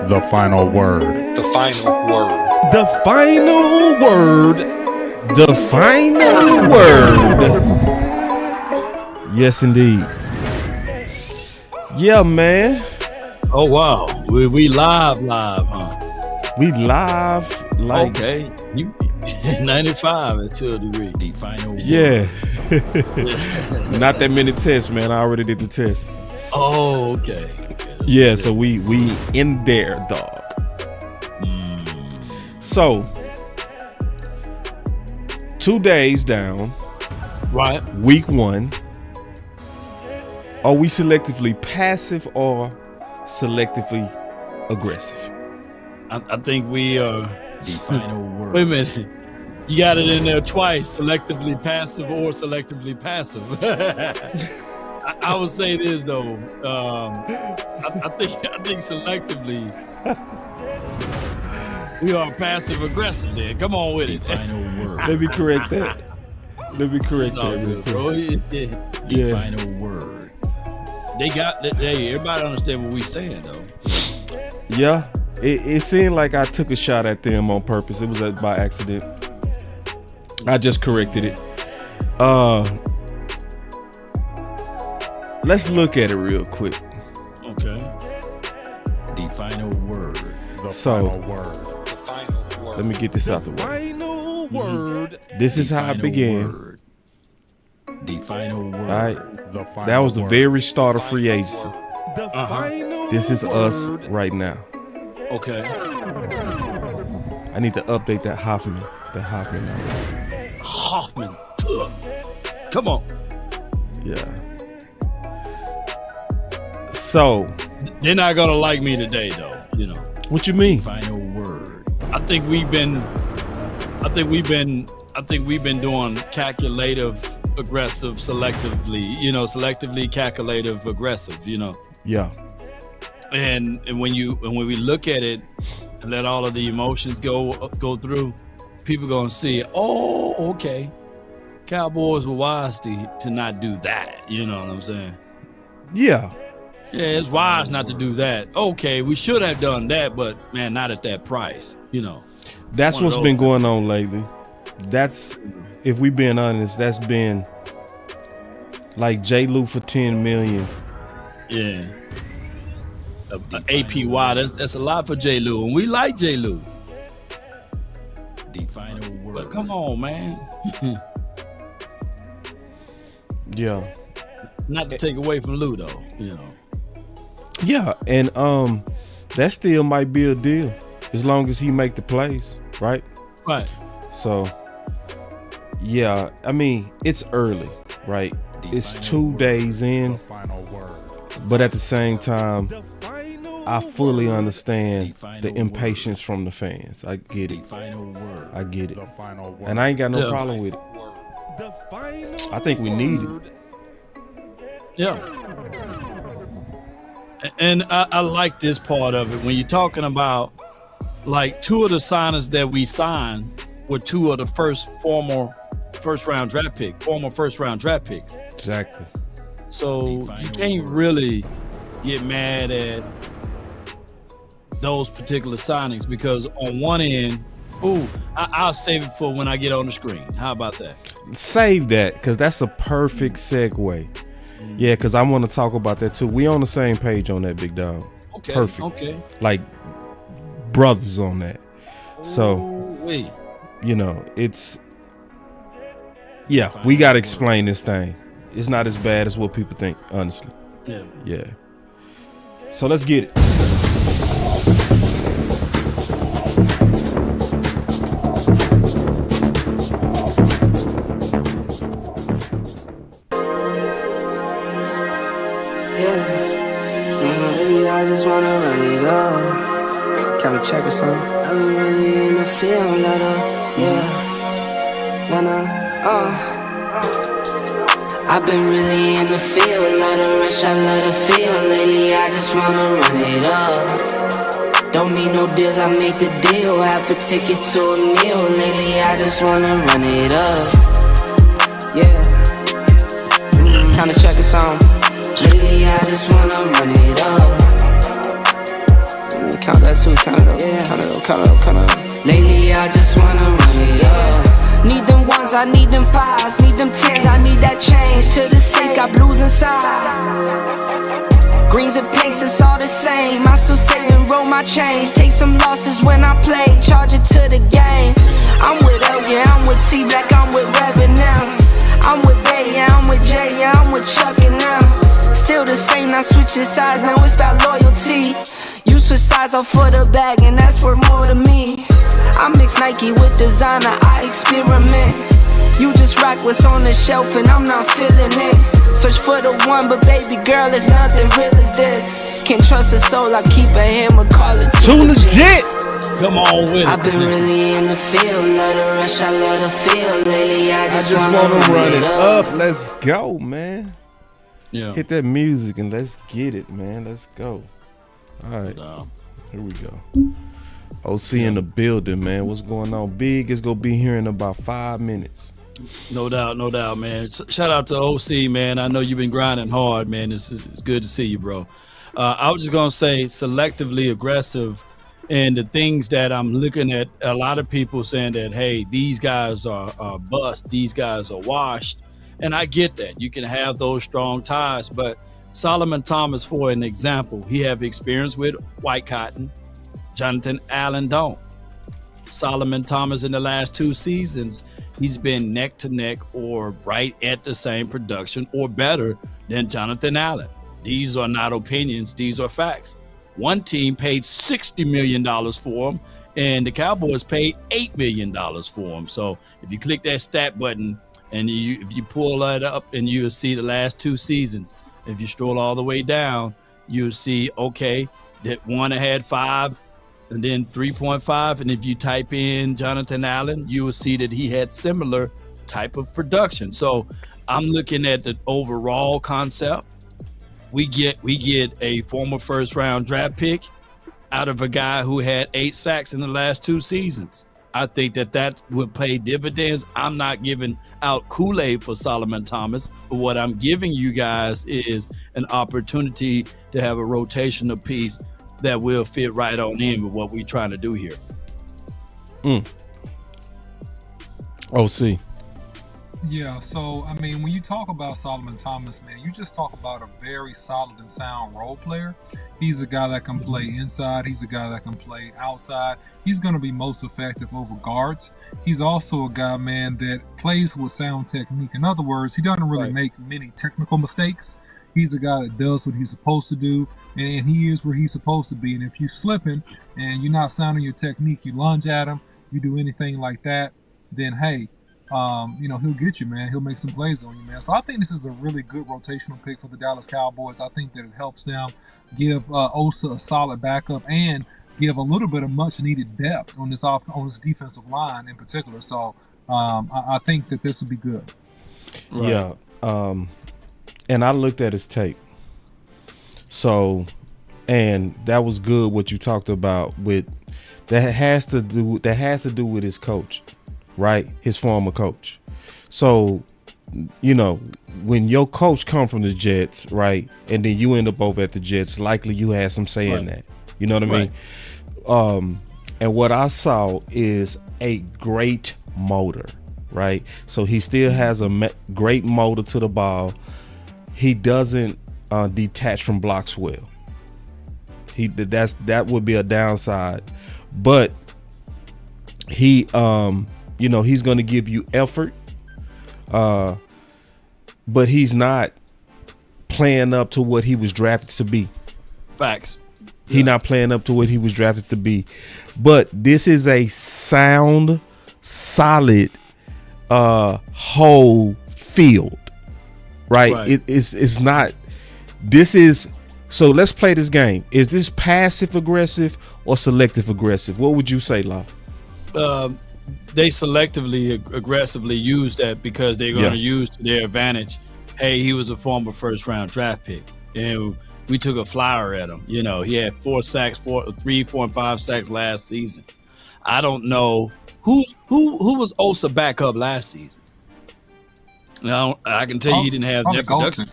The final word. The final word. The final word. The final word. Yes, indeed. Yeah, man. Oh, wow. We live, huh? We live like... Okay. You 95 at 2 degree. The final word. Yeah. Not that many tests, man. I already did the test. Oh, okay. Yeah, so we in there, dog. So 2 days down. Right. Week 1. Are we selectively passive or selectively aggressive? I think we are. The final word. Wait a minute. You got it in there twice. Selectively passive or selectively passive. I would say this though. I think selectively we are passive aggressive. Then come on with it. Final word. Let me correct that. Bro. The final word. They got that. Hey, everybody understand what we saying though. Yeah, it seemed like I took a shot at them on purpose. It was by accident. I just corrected it. Let's look at it real quick. Okay. The final word. The So- final word. The final word. Let me get this out the way. Final word. This is The how it final began. word. The final word. All right, The final that was the word. very start of free agency. The final This is us word. right now. Okay. I need to update that Hoffman. Hoffman. Ugh. Come on. Yeah. So, They're not gonna like me today though. You know. what you mean? Final word. I think we've been doing calculative, aggressive, selectively. You know, selectively, calculative, aggressive. You know, Yeah. and when we look at it and let all of the emotions go through, people gonna see. Oh, okay. Cowboys were wise to not do that. You know what I'm saying? Yeah. Yeah, it's wise not to do that. Okay, we should have done that, but man, not at that price. You know. That's One of what's been those. going on lately. That's, if we being honest, that's been like J. Lou for 10 million. Yeah. A APY, that's a lot for J. Lou, and we like J. Lou. The final word. But come on, man. Yeah. Not to take away from Lou though, you know. Yeah, and that still might be a deal as long as he make the plays, right? Right. So, yeah, I mean, it's early, right? The It's final 2 word. days in, The final word. but at the same time, The final I fully word. understand The final the word. impatience from the fans. I get The it. final word. I get it. The final word. And I ain't got no Yeah. problem with it. The final I think we need it. word. Yeah. And I like this part of it. When you're talking about like 2 of the signers that we signed were 2 of the former first round draft picks. Exactly. So The final you can't word. really get mad at those particular signings because on one end, I'll save it for when I get on the screen. How about that? Save that, because that's a perfect segue. Yeah, because I want to talk about that too. We on the same page on that, big dog. Okay. Perfect. Okay. Like brothers on that. So, Wait. you know, it's, yeah, we got to explain this thing. It's not as bad as what people think, honestly. Yeah. Yeah. So let's get it. Maybe I just wanna run it up. Count a check or something. I've been really in the field, let up, yeah. I've been really in the field, let her rush, I let her feel. Lately, I just wanna run it up. Don't need no deals, I make the deal. Half a ticket to a meal. Lately, I just wanna run it up. Yeah. Count a check or something. Lately, I just wanna run it up. count that too, count it up, count it up, count it up, count it up. Lately I just wanna run it up. Need them ones, I need them fives, need them tens, I need that change to the safe, got blues inside. Greens and pinks, it's all the same. I still save and roll my change. Take some losses when I play, charge it to the game. I'm with L, yeah, I'm with T Black, I'm with Revan now. I'm with Bay, yeah, I'm with Jay, yeah, I'm with Chuck and now. Still the same, not switching sides, now it's about loyalty. You switch sides off for the bag, and that's worth more to me. I mix Nike with designer, I experiment. You just rock what's on the shelf, and I'm not feeling it. Search for the one, but baby girl, it's nothing real as this. Can't trust a soul, I keep a hammer, call it Too legit. Come on with I've been it. really in the field, love the rush, I love the feel. Lately I I just just wanna want to run run it it up. up. Let's go, man. Yeah. Hit that music and let's get it, man. Let's go. All right, here we go. OC in the building, man. What's going on? Big is gonna be here in about 5 minutes. No doubt, man. Shout out to OC, man. I know you've been grinding hard, man. It's good to see you, bro. I was just gonna say selectively aggressive, and the things that I'm looking at, a lot of people saying that, hey, these guys are bust, these guys are washed, and I get that. You can have those strong ties, but Solomon Thomas, for an example, he have experience with White Cotton. Jonathan Allen don't. Solomon Thomas in the last 2 seasons, he's been neck to neck or right at the same production or better than Jonathan Allen. These are not opinions, these are facts. One team paid $60 million for him, and the Cowboys paid $8 million for him. So if you click that stat button and if you pull that up, and you'll see the last 2 seasons. If you stroll all the way down, you'll see, okay, that one had 5 and then 3.5. And if you type in Jonathan Allen, you will see that he had similar type of production. So I'm looking at the overall concept. We get a former first round draft pick out of a guy who had 8 sacks in the last 2 seasons. I think that would pay dividends. I'm not giving out Kool-Aid for Solomon Thomas, but what I'm giving you guys is an opportunity to have a rotational piece that will fit right on in with what we're trying to do here. OC. Yeah, so I mean, when you talk about Solomon Thomas, man, you just talk about a very solid and sound role player. He's a guy that can play inside. He's a guy that can play outside. He's going to be most effective over guards. He's also a guy, man, that plays with sound technique. In other words, he doesn't really make many technical mistakes. He's a guy that does what he's supposed to do, and he is where he's supposed to be. And if you're slipping and you're not sounding your technique, you lunge at him, you do anything like that, then hey, he'll get you, man. He'll make some plays on you, man. So I think this is a really good rotational pick for the Dallas Cowboys. I think that it helps them give Osa a solid backup and give a little bit of much needed depth on this defensive line in particular. So I think that this will be good. Right. Yeah. And I looked at his tape. So, and that was good what you talked about with that has to do with his coach, right? His former coach. So, when your coach come from the Jets, right, and then you end up over at the Jets, likely you had some say in that. You know what I mean? And what I saw is a great motor, right? So he still has a great motor to the ball. He doesn't detach from blocks well. That would be a downside, but he he's going to give you effort, but he's not playing up to what he was drafted to be. Facts. He's not playing up to what he was drafted to be. But this is a sound, solid whole field. Right? It's not. This is. So let's play this game. Is this passive aggressive or selective aggressive? What would you say, Law? They selectively aggressively use that because they're going to use to their advantage. Hey, he was a former first round draft pick, and we took a flyer at him. He had 4 sacks, 3.5 sacks last season. I don't know who was Osa backup last season. Now I can tell you he didn't have that production.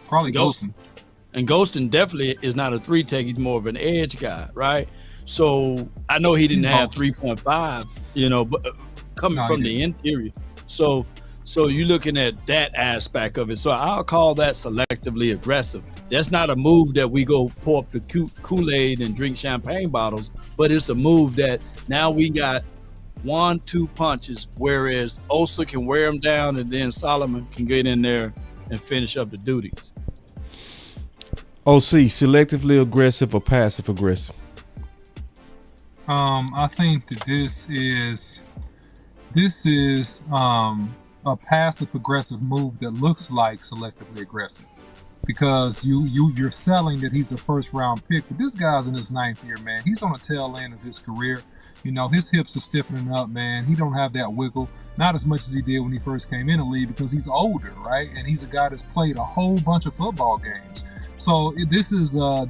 Probably Golson. And Ghostin definitely is not a 3-tech. He's more of an edge guy, right? So I know he didn't have 3.5, but coming from the interior. So you're looking at that aspect of it. So I'll call that selectively aggressive. That's not a move that we go pour up the Kool-Aid and drink champagne bottles, but it's a move that now we got 1-2 punches, whereas Osa can wear him down and then Solomon can get in there and finish up the duties. OC, selectively aggressive or passive aggressive? I think that this is a passive aggressive move that looks like selectively aggressive, because you're selling that he's a first round pick, but this guy's in his 9th year, man. He's on the tail end of his career. His hips are stiffening up, man. He don't have that wiggle, not as much as he did when he first came in the league, because he's older, right? And he's a guy that's played a whole bunch of football games. So this is a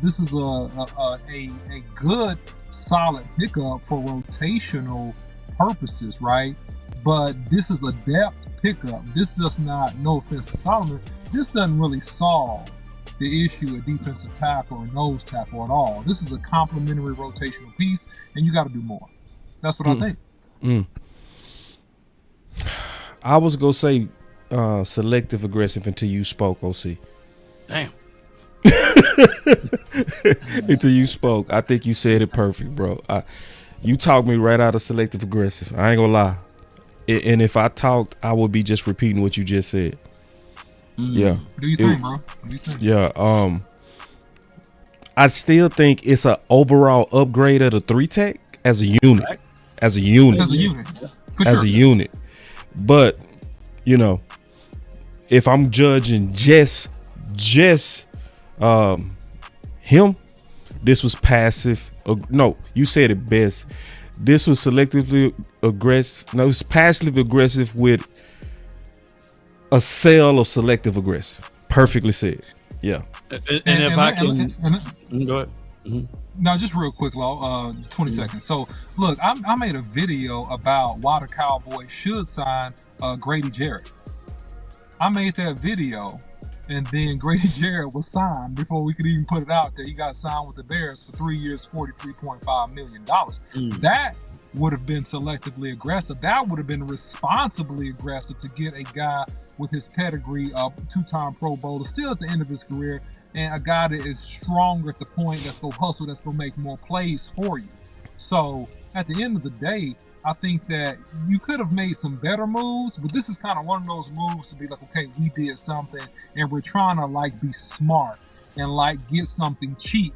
good, solid pickup for rotational purposes, right? But this is a depth pickup. This does not, no offense to Solomon, this doesn't really solve the issue of defensive tackle or nose tackle at all. This is a complementary rotational piece, and you got to do more. That's what I think. I was going to say selective aggressive until you spoke, OC. Damn. Until you spoke. I think you said it perfect, bro. You talked me right out of selective aggressive. I ain't gonna lie. And if I talked, I would be just repeating what you just said. Yeah. What do you think, bro? What do you think? Yeah. I still think it's an overall upgrade of the 3-tech as a unit. As a unit. For sure. Unit. But, if I'm judging just him, this was passive. No, you said it best. This was selectively aggressive. No, it's passively aggressive with a sell of selective aggressive. Perfectly said. Yeah. And if I can go ahead. Mm-hmm. No, just real quick, Law, 20 seconds. So, look, I made a video about why the Cowboys should sign Grady Jarrett. I made that video, and then Grady Jarrett was signed before we could even put it out there. He got signed with the Bears for 3 years, $43.5 million. That would have been selectively aggressive. That would have been responsibly aggressive to get a guy with his pedigree of 2-time Pro Bowler, still at the end of his career, and a guy that is stronger at the point, that's going to hustle, that's going to make more plays for you. So at the end of the day, I think that you could have made some better moves, but this is kind of one of those moves to be like, okay, we did something, and we're trying to be smart and get something cheap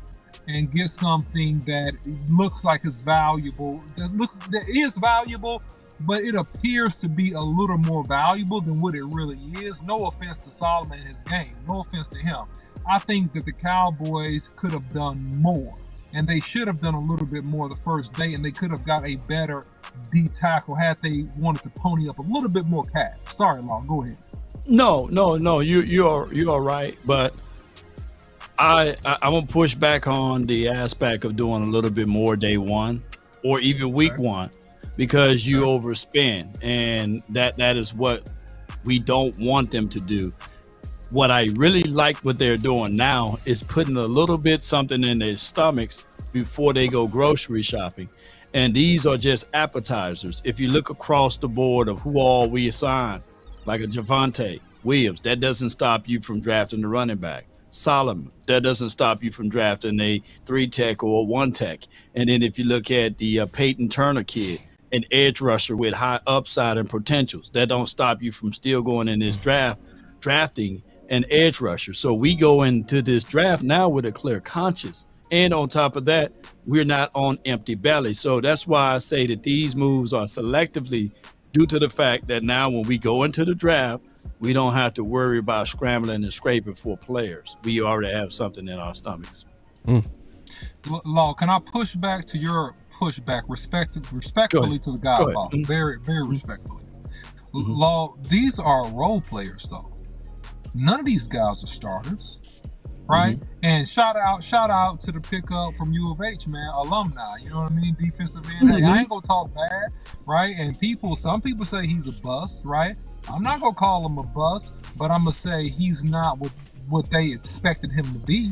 and get something that looks like it's valuable, that is valuable, but it appears to be a little more valuable than what it really is. No offense to Solomon and his game. No offense to him. I think that the Cowboys could have done more, and they should have done a little bit more the first day, and they could have got a better D tackle had they wanted to pony up a little bit more cash. Sorry, Long, go ahead. No, you are right, but I'm gonna push back on the aspect of doing a little bit more day one or even week one, because you overspend, and that is what we don't want them to do. What I really like what they're doing now is putting a little bit something in their stomachs before they go grocery shopping. And these are just appetizers. If you look across the board of who all we assign, like a Javonte Williams, that doesn't stop you from drafting the running back. Solomon, that doesn't stop you from drafting a 3-tech or a 1-tech. And then if you look at the Payton Turner kid, an edge rusher with high upside and potentials, that don't stop you from still going in this drafting an edge rusher. So we go into this draft now with a clear conscience. And on top of that, we're not on empty belly. So that's why I say that these moves are selectively due to the fact that now when we go into the draft, we don't have to worry about scrambling and scraping for players. We already have something in our stomachs. Law, can I push back to your pushback respectfully to the Godfather? Very, very respectfully. Law, these are role players, though. None of these guys are starters, right? And shout out to the pickup from U of H, man, alumni. You know what I mean? Defensive end. Hey, I ain't gonna talk bad, right? And some people say he's a bust, right? I'm not gonna call him a bust, but I'm gonna say he's not what what they expected him to be.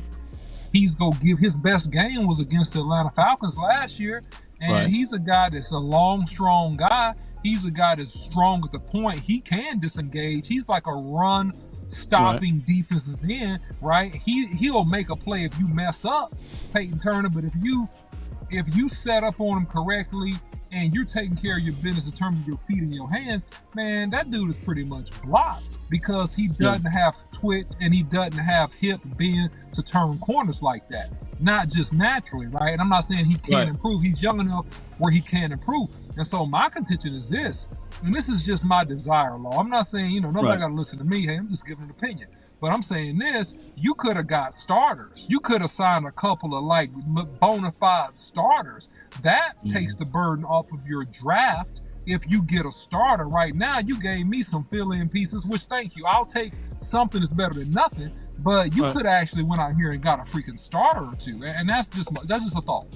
He's gonna give his best game was against the Atlanta Falcons last year, and he's a guy that's a long, strong guy. He's a guy that's strong at the point. He can disengage. He's like a run stopping defensive end, right? He'll make a play if you mess up, Payton Turner. But if you set up on him correctly and you're taking care of your business in terms of your feet and your hands, man, that dude is pretty much blocked because he doesn't have twitch and he doesn't have hip bend to turn corners like that. Not just naturally, right? And I'm not saying he can't improve. He's young enough where he can improve. And so my contention is this, and this is just my desire, Law. I'm not saying, nobody got to listen to me. Hey, I'm just giving an opinion. But I'm saying this, you could have got starters. You could have signed a couple of like bona fide starters. That takes the burden off of your draft if you get a starter. Right now, you gave me some fill-in pieces, which thank you. I'll take something that's better than nothing. But you could actually went out here and got a freaking starter or two. And that's just a thought.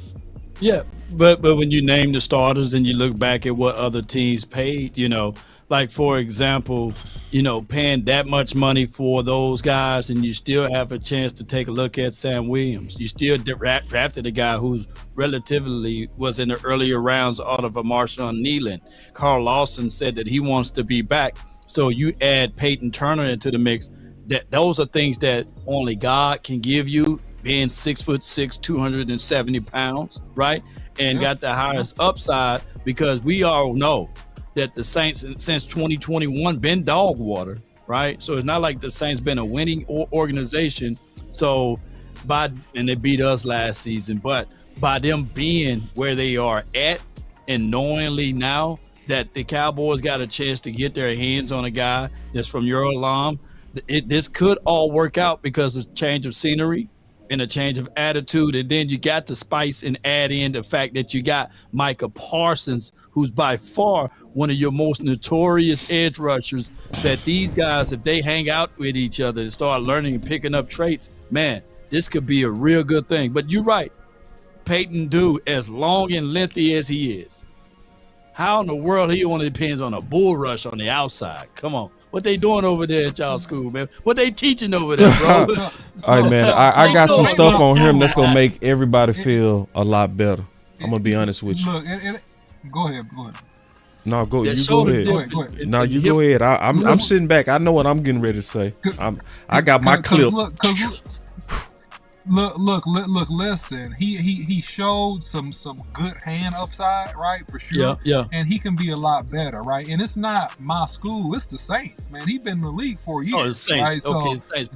Yeah, but when you name the starters and you look back at what other teams paid, like for example, paying that much money for those guys, and you still have a chance to take a look at Sam Williams. You still drafted a guy who's relatively was in the earlier rounds out of a Marshawn Nealon. Carl Lawson said that he wants to be back. So you add Payton Turner into the mix. Those are things that only God can give you, being 6'6", 270 pounds, right? And got the highest upside, because we all know that the Saints since 2021 been dog water, right? So it's not like the Saints been a winning organization. So and they beat us last season, but by them being where they are at and knowingly now that the Cowboys got a chance to get their hands on a guy that's from your alum, this could all work out because of change of scenery and a change of attitude. And then you got to spice and add in the fact that you got Micah Parsons, who's by far one of your most notorious edge rushers, that these guys, if they hang out with each other and start learning and picking up traits, man, this could be a real good thing. But you're right. Peyton as long and lengthy as he is, how in the world he only depends on a bull rush on the outside? Come on. What they doing over there at y'all school, man? What they teaching over there, bro? All right, man. I got some stuff on him that's gonna make everybody feel a lot better. I'm gonna be honest with you. Look, go ahead. No, go. Yeah, you go ahead. Go ahead. No, you go ahead. I'm sitting back. I know what I'm getting ready to say. I got my clip. Look, listen. He showed some good hand upside, right? For sure. Yeah. And he can be a lot better, right? And it's not my school, it's the Saints, man. He's been in the league for years. Oh, the Saints. Right? Okay, so, Saints.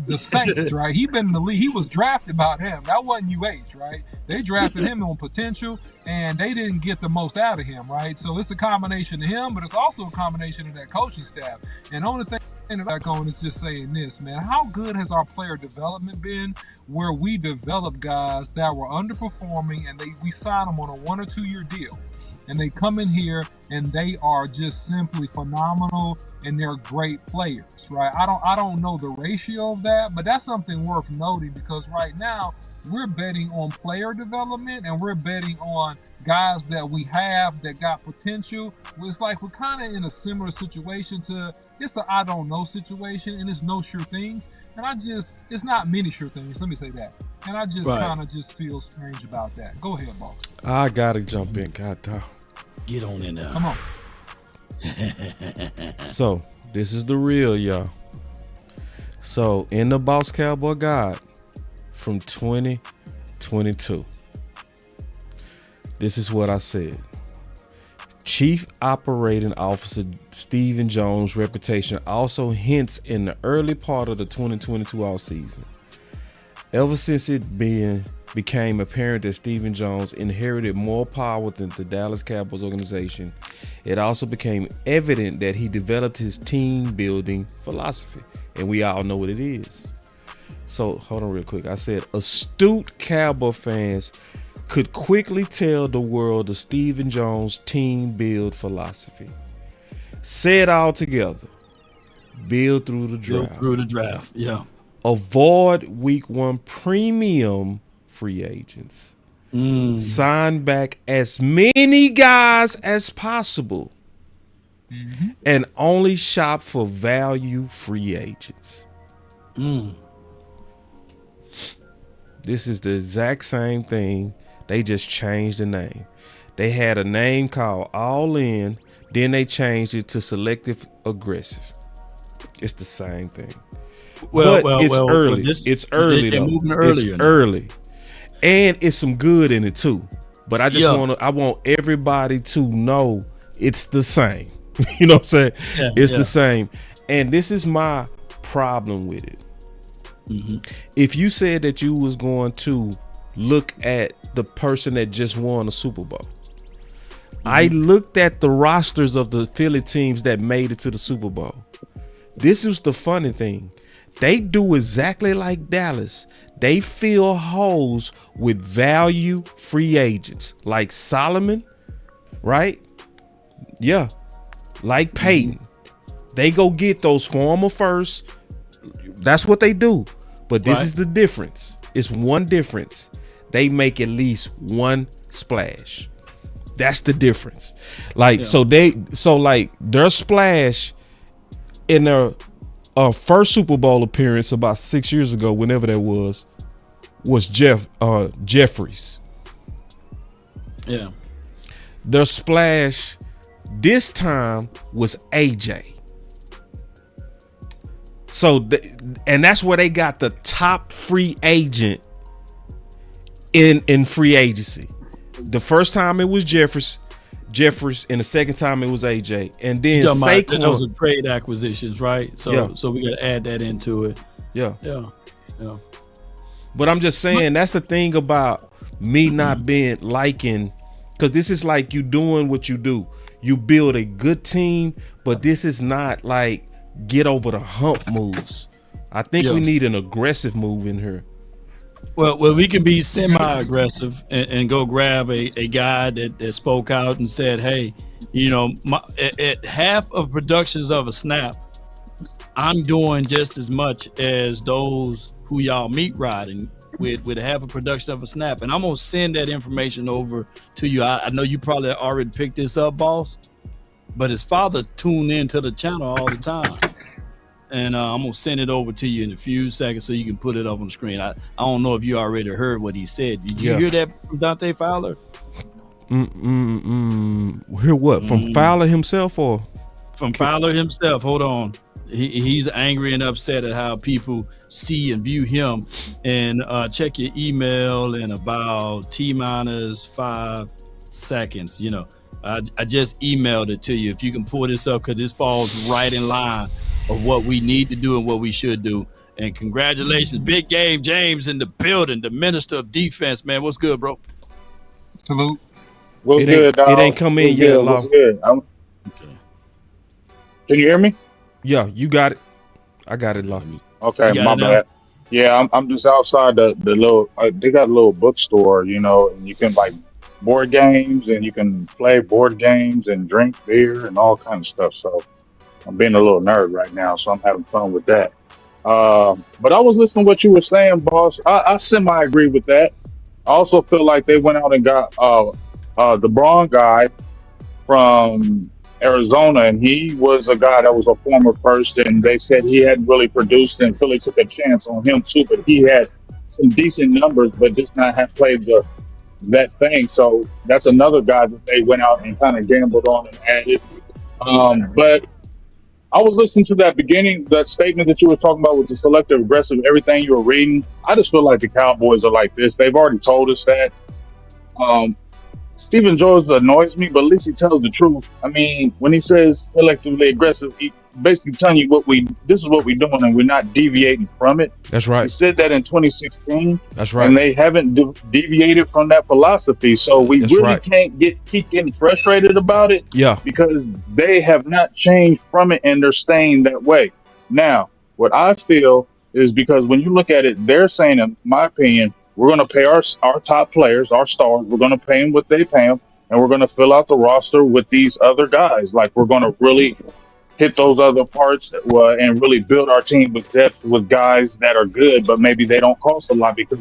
The Saints, right? He been in the league. He was drafted by them. That wasn't UH, right? They drafted him on potential, and they didn't get the most out of him, right? So it's a combination of him, but it's also a combination of that coaching staff. And the only thing that I'm going is just saying this, man. How good has our player development been, where we develop guys that were underperforming and we sign them on a 1 or 2 year deal, and they come in here and they are just simply phenomenal and they're great players, right? I don't know the ratio of that, but that's something worth noting, because right now we're betting on player development and we're betting on guys that we have that got potential. It's like we're kind of in a similar situation to, it's a I don't know situation, and it's no sure things. And it's not many sure things, let me say that. And I just kind of just feel strange about that. Go ahead, boss. I gotta jump in, God dog. Get on in there. Come on. So this is the real, y'all. So in the Boss Cowboy Guide from 2022, this is what I said. Chief Operating Officer Stephen Jones' reputation also hints in the early part of the 2022 offseason. Ever since it became apparent that Stephen Jones inherited more power within the Dallas Cowboys organization, it also became evident that he developed his team building philosophy, and we all know what it is. So hold on real quick. I said astute Cowboy fans could quickly tell the world of Stephen Jones' team build philosophy. Say it all together. Build through the draft. Through the draft, yeah. Avoid week 1 premium free agents. Sign back as many guys as possible. And only shop for value free agents. This is the exact same thing. They just changed the name. They had a name called All In, then they changed it to Selective Aggressive. It's the same thing. But it's early. It's early though. Moving earlier it's now. early. And it's some good in it too. But I just I want everybody to know it's the same. You know what I'm saying? Yeah, it's the same. And this is my problem with it. Mm-hmm. If you said that you was going to look at the person that just won a Super Bowl, I looked at the rosters of the Philly teams that made it to the Super Bowl. This is the funny thing. They do exactly like Dallas. They fill holes with value free agents like Solomon, right? Yeah. Like Payton. They go get those former first. That's what they do. But this is the difference. It's one difference. They make at least one splash. That's the difference. Like so their splash in their first Super Bowl appearance about 6 years ago, whenever that was Jeffries. Yeah. Their splash this time was AJ. So and that's where they got the top free agent in free agency. The first time it was Jeffries, and the second time it was AJ, and then Saquon. Those are trade acquisitions, right? So we got to add that into it. Yeah. But I'm just saying that's the thing about me not being liking, because this is like you doing what you do. You build a good team, but this is not like get over the hump moves. I think we need an aggressive move in here. Well, we can be semi-aggressive and go grab a guy that spoke out and said, hey, at half of productions of a snap, I'm doing just as much as those who y'all meat riding with half a production of a snap. And I'm going to send that information over to you. I know you probably already picked this up, boss, but his father tuned into the channel all the time. And I'm going to send it over to you in a few seconds so you can put it up on the screen. I don't know if you already heard what he said. Did you hear that from Dante Fowler? Hear what? From Fowler himself or? From Fowler himself. Hold on. He's angry and upset at how people see and view him. And check your email in about T-5 seconds. I just emailed it to you. If you can pull this up, because this falls right in line of what we need to do and what we should do. And congratulations, Big Game James in the building, the Minister of Defense, man. What's good, bro? Salute. What's good, dog? It ain't come in yet, What's good? Okay. Can you hear me? Yeah, you got it. I got it, Law. Okay, my bad. Yeah, I'm just outside the little. They got a little bookstore, and you can like board games, and you can play board games and drink beer and all kinds of stuff. So I'm being a little nerd right now, so I'm having fun with that. But I was listening to what you were saying, boss. I semi agree with that. I also feel like they went out and got the Braun guy from Arizona, and he was a guy that was a former first, and they said he hadn't really produced, and Philly took a chance on him too, but he had some decent numbers, but just not have played that thing. So that's another guy that they went out and kind of gambled on and added. But I was listening to that statement that you were talking about with the selective aggressive, everything you were reading. I just feel like the Cowboys are like this. They've already told us that. Stephen Jones annoys me, but at least he tells the truth. I mean, when he says selectively aggressive, he basically telling you this is what we're doing, and we're not deviating from it. That's right. He said that in 2016. That's right. And they haven't deviated from that philosophy. So we can't keep getting frustrated about it. Yeah. Because they have not changed from it, and they're staying that way. Now, what I feel is because when you look at it, they're saying, in my opinion, we're going to pay our top players, our stars. We're going to pay them what they pay them, and we're going to fill out the roster with these other guys. Like, we're going to really hit those other parts and really build our team with depth with guys that are good, but maybe they don't cost a lot because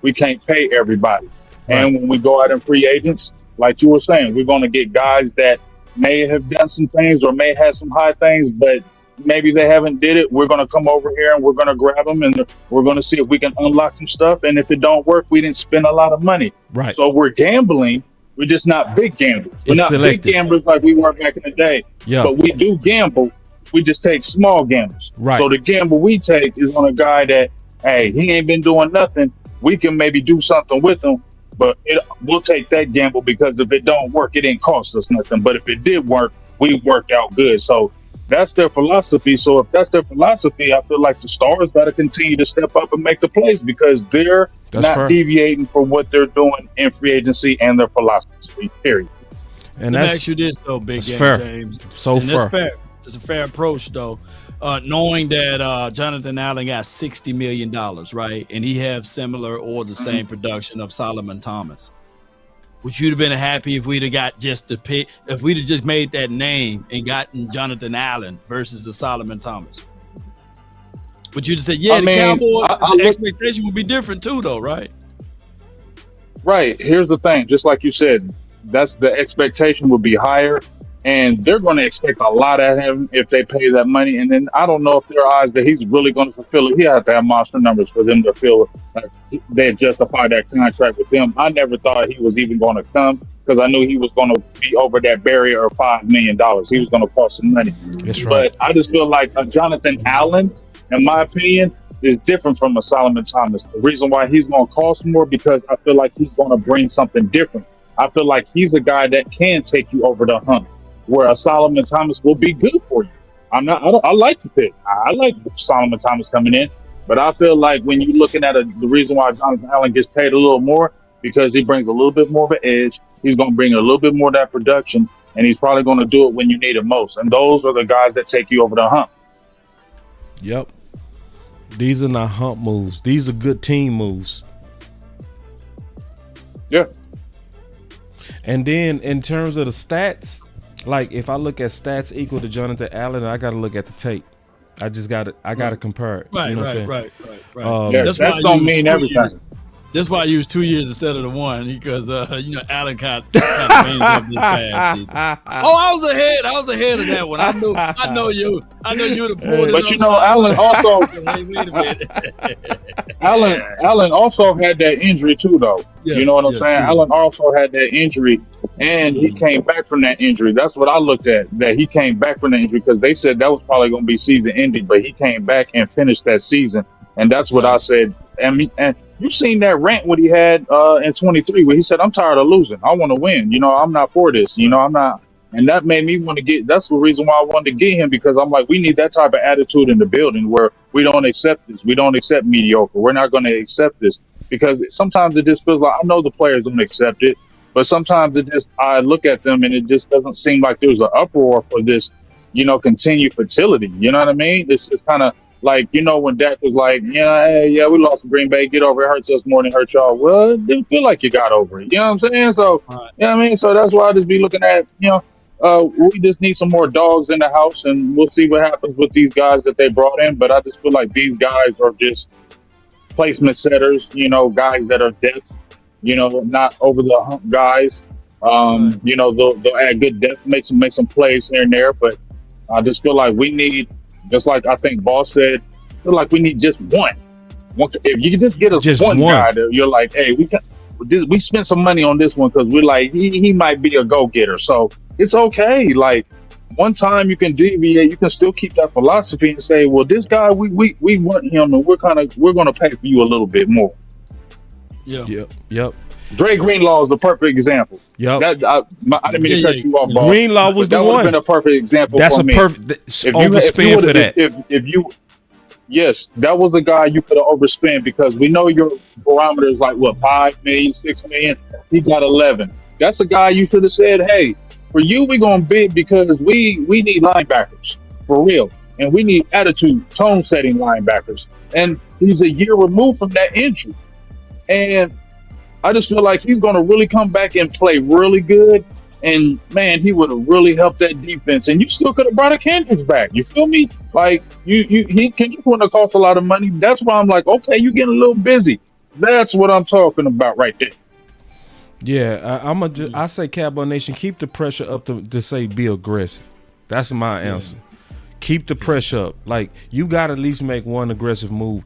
we can't pay everybody. Right. And when we go out in free agents, like you were saying, we're going to get guys that may have done some things or may have some high things, but maybe they haven't did it. We're gonna come over here and we're gonna grab them and we're gonna see if we can unlock some stuff. And if it don't work, we didn't spend a lot of money. Right. So we're gambling. We're just not big gamblers. We're It's not selective. big gamblers like we were back in the day. Yeah. But we do gamble. We just take small gambles. Right. So the gamble we take is on a guy that, hey, he ain't been doing nothing. We can maybe do something with him, but we'll take that gamble because if it don't work, it didn't cost us nothing. But if it did work, we worked out good. So that's their philosophy. So if that's their philosophy, I feel like the Stars got to continue to step up and make the plays because they're not fair. deviating from what they're doing in free agency and their philosophy, period. And Let me that's ask you this though, Big that's Game fair. James. So And that's fair. fair. It's a fair approach though. Knowing that Jonathan Allen got $60 million, right? And he have similar or the same production of Solomon Thomas. Would you have been happy if we'd have got just the pick, if we'd have just made that name and gotten Jonathan Allen versus the Solomon Thomas? Would you have said, yeah, I the mean, Cowboys, I the look- expectation would be different too, though, right? Right. Here's the thing. Just like you said, that's the expectation would be higher, and they're going to expect a lot of him if they pay that money. And then I don't know if their eyes that he's really going to fulfill it. He has to have monster numbers for them to feel like they justify that contract with him. I never thought he was even going to come because I knew he was going to be over that barrier of $5 million. He was going to cost some money. That's right. But I just feel like a Jonathan Allen, in my opinion, is different from a Solomon Thomas. The reason why he's going to cost more because I feel like he's going to bring something different. I feel like he's a guy that can take you over the hump, where a Solomon Thomas will be good for you. I like the pick. I like Solomon Thomas coming in, but I feel like when you're looking at the reason why Jonathan Allen gets paid a little more because he brings a little bit more of an edge. He's going to bring a little bit more of that production, and he's probably going to do it when you need it most. And those are the guys that take you over the hump. Yep. These are not hump moves. These are good team moves. Yeah. And then in terms of the stats, like if I look at stats equal to Jonathan Allen, I got to look at the tape. I got to compare it. Right, You know what I'm right, saying? right. Yeah, That's why that I don't use mean 2 everything. years. That's why I used 2 years instead of the one because Allen kind of changed up this past season. Oh, I was ahead of that one. I know you would have pulled it. But you know, upside Allen down. also Hey, wait a minute. Allen also had that injury too, though. Yeah, you know what I'm yeah, saying? true. Allen also had that injury, and he came back from that injury. That's what I looked at. That he came back from the injury because they said that was probably going to be season ending, but he came back and finished that season, and that's what I said. And you seen that rant what he had in 23 where he said, "I'm tired of losing. I want to win. You know, I'm not for this. You know, I'm not." And that made me want to get. That's the reason why I wanted to get him because I'm like, we need that type of attitude in the building where we don't accept this. We don't accept mediocre. We're not going to accept this because sometimes it just feels like I know the players don't accept it, but sometimes it just I look at them and it just doesn't seem like there's an uproar for this, continued fertility. You know what I mean? It's just kind of like when Dak was like, hey, yeah, we lost to Green Bay. Get over it. Hurts us more than it hurts y'all. Well, it didn't feel like you got over it. You know what I'm saying? So, Right. you know what I mean? So that's why I just be looking at, we just need some more dogs in the house, and we'll see what happens with these guys that they brought in. But I just feel like these guys are just placement setters, guys that are depth, not over the hump guys. They'll add good depth, make some plays here and there. But I just feel like we need, just like I think Boss said, I feel like we need just one. If you can just get us Just one one. guy that you're like, hey, we spent some money on this one because we're like, he might be a go-getter. So it's okay. Like one time you can deviate, you can still keep that philosophy and say, well, this guy, we want him and we're going to pay for you a little bit more. Yeah. Yep. Dre Greenlaw is the perfect example. Yep. I didn't mean to cut you off, Boss. Greenlaw was but the that would one. have been a perfect example That's for a me. perfect If you overspin for would've- that. Yes, that was the guy you could have overspent because we know your barometer is like, what, 5 million, 6 million? He got 11. That's a guy you should have said, hey, for you, we're going to bid because we need linebackers, for real. And we need attitude, tone-setting linebackers. And he's a year removed from that injury. And I just feel like he's going to really come back and play really good. And, man, he would have really helped that defense. And you still could have brought a Kendricks back. You feel me? Like, Kendrick wouldn't have cost a lot of money. That's why I'm like, okay, you're getting a little busy. That's what I'm talking about right there. Yeah, I say Cowboy Nation, keep the pressure up to say be aggressive. That's my answer. Keep the pressure up. Like, you got to at least make one aggressive move.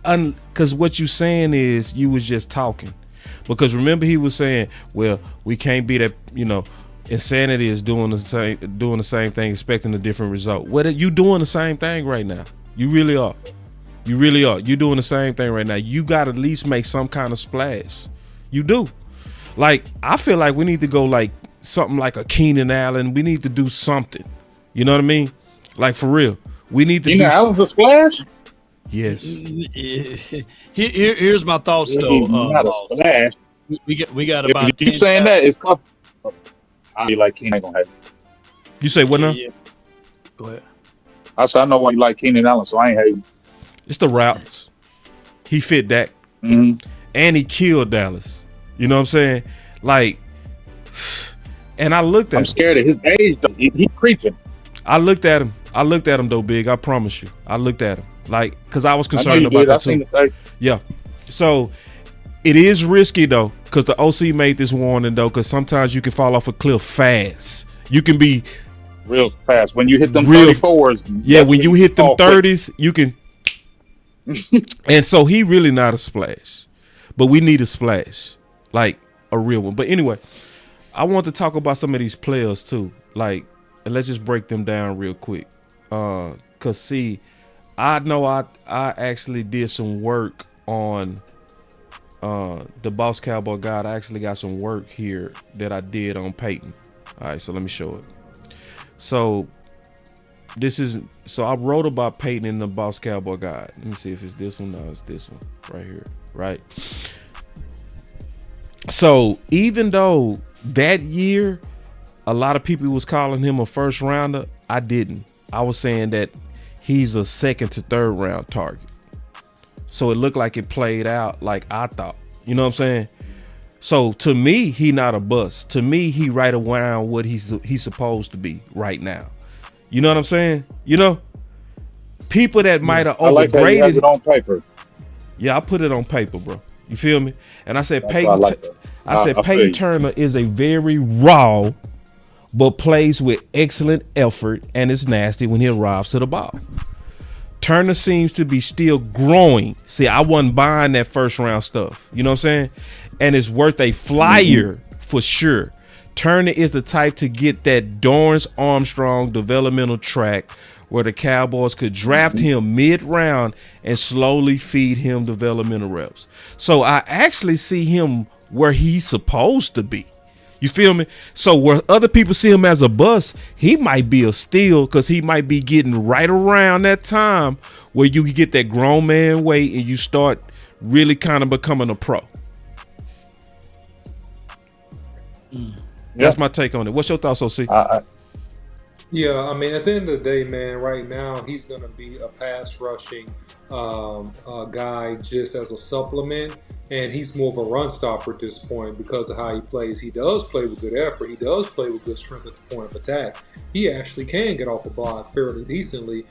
Because what you saying is you was just talking. Because remember, he was saying, well, we can't be that, insanity is doing the same thing, expecting a different result. You doing the same thing right now. You really are. You're doing the same thing right now. You got to at least make some kind of splash. You do. Like, I feel like we need to go like something like a Keenan Allen. We need to do something. You know what I mean? Like, for real. We need to Keenan Allen's a splash? Yes. Here's my thoughts, though. Not a splash. We got about if you 10 saying that, it's tough. I be like Keenan ain't gonna have it. You say what now? Yeah. Go ahead. I said I know why you like Keenan Allen, so I ain't hating. It's the routes. He fit Dak. Mm-hmm. And he killed Dallas. You know what I'm saying? Like, and I looked at I'm him. scared of his age. He creeping. I looked at him though, Big. I promise you. I looked at him. Like, because I was concerned about that too. Yeah. So it is risky though, because the OC made this warning though, because sometimes you can fall off a cliff fast. You can be real fast. When you hit them 34s. Yeah, when you hit them 30s, you can. And so he really not a splash. But we need a splash. Like a real one. But anyway, I want to talk about some of these players too. Like, and let's just break them down real quick. Cause see, I know I actually did some work on the Boss Cowboy Guide. I actually got some work here that I did on Payton. All right, so let me show it. So I wrote about Payton in the Boss Cowboy Guide. Let me see if it's this one. No, it's this one right here. Right. So even though that year a lot of people was calling him a first rounder, I didn't. I was saying that he's a second to third round target. So it looked like it played out like I thought. You know what I'm saying? So to me, he not a bust. To me, he right around what he's supposed to be right now. You know what I'm saying? You know, people that might have overgraded. I like it on paper. Yeah, I put it on paper, bro. You feel me? And I said Payton Turner is a very raw, but plays with excellent effort and is nasty when he arrives to the ball. Turner seems to be still growing. See, I wasn't buying that first round stuff. You know what I'm saying? And it's worth a flyer for sure. Turner is the type to get that Dorrance Armstrong developmental track where the Cowboys could draft him mid-round and slowly feed him developmental reps. So I actually see him where he's supposed to be. You feel me? So where other people see him as a bust, he might be a steal because he might be getting right around that time where you can get that grown man weight and you start really kind of becoming a pro. That's my take on it. What's your thoughts, OC? Yeah, I mean, at the end of the day, man, right now he's going to be a pass rushing guy just as a supplement, and he's more of a run stopper at this point because of how he plays. He does play with good effort. He does play with good strength at the point of attack. He actually can get off the block fairly decently.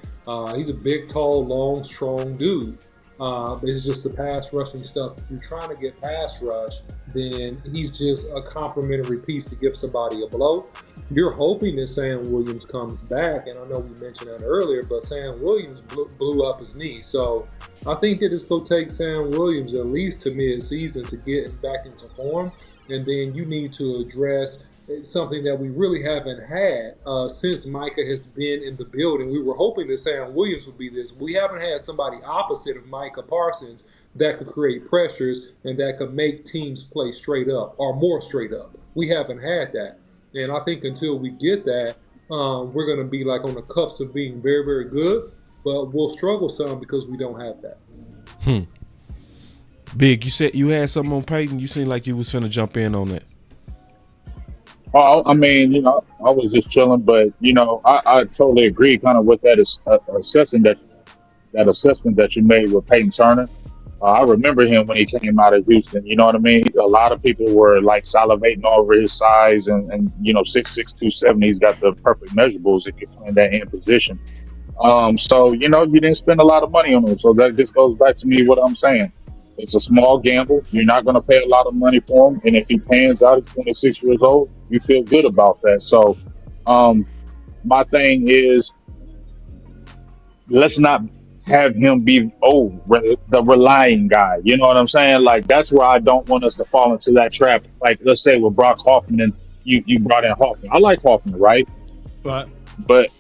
He's a big, tall, long, strong dude. But it's just the pass rushing stuff. If you're trying to get pass rush, then he's just a complimentary piece to give somebody a blow. You're hoping that Sam Williams comes back, and I know we mentioned that earlier, but Sam Williams blew up his knee. So I think that it's going to take Sam Williams at least to mid-season to get back into form, and then you need to address something that we really haven't had since Micah has been in the building. We were hoping that Sam Williams would be this. We haven't had somebody opposite of Micah Parsons that could create pressures and that could make teams play straight up or more straight up. We haven't had that. And I think until we get that, we're going to be like on the cups of being very, very good, but we'll struggle some because we don't have that. Big, you said you had something on Payton. You seemed like you was finna jump in on that. Well, I mean, I was just chilling, but I totally agree, kind of with that assessment that you made with Payton Turner. I remember him when he came out of Houston. You know what I mean? A lot of people were like salivating over his size, and 6'6", 270. He's got the perfect measurables if you're playing that end position. So you didn't spend a lot of money on him. So that just goes back to me what I'm saying. It's a small gamble. You're not going to pay a lot of money for him. And if he pans out, he's 26 years old, you feel good about that. So my thing is, let's not have him be the relying guy. You know what I'm saying? Like that's where I don't want us to fall into that trap. Like let's say with Brock Hoffman and you brought in Hoffman. I like Hoffman, right? But But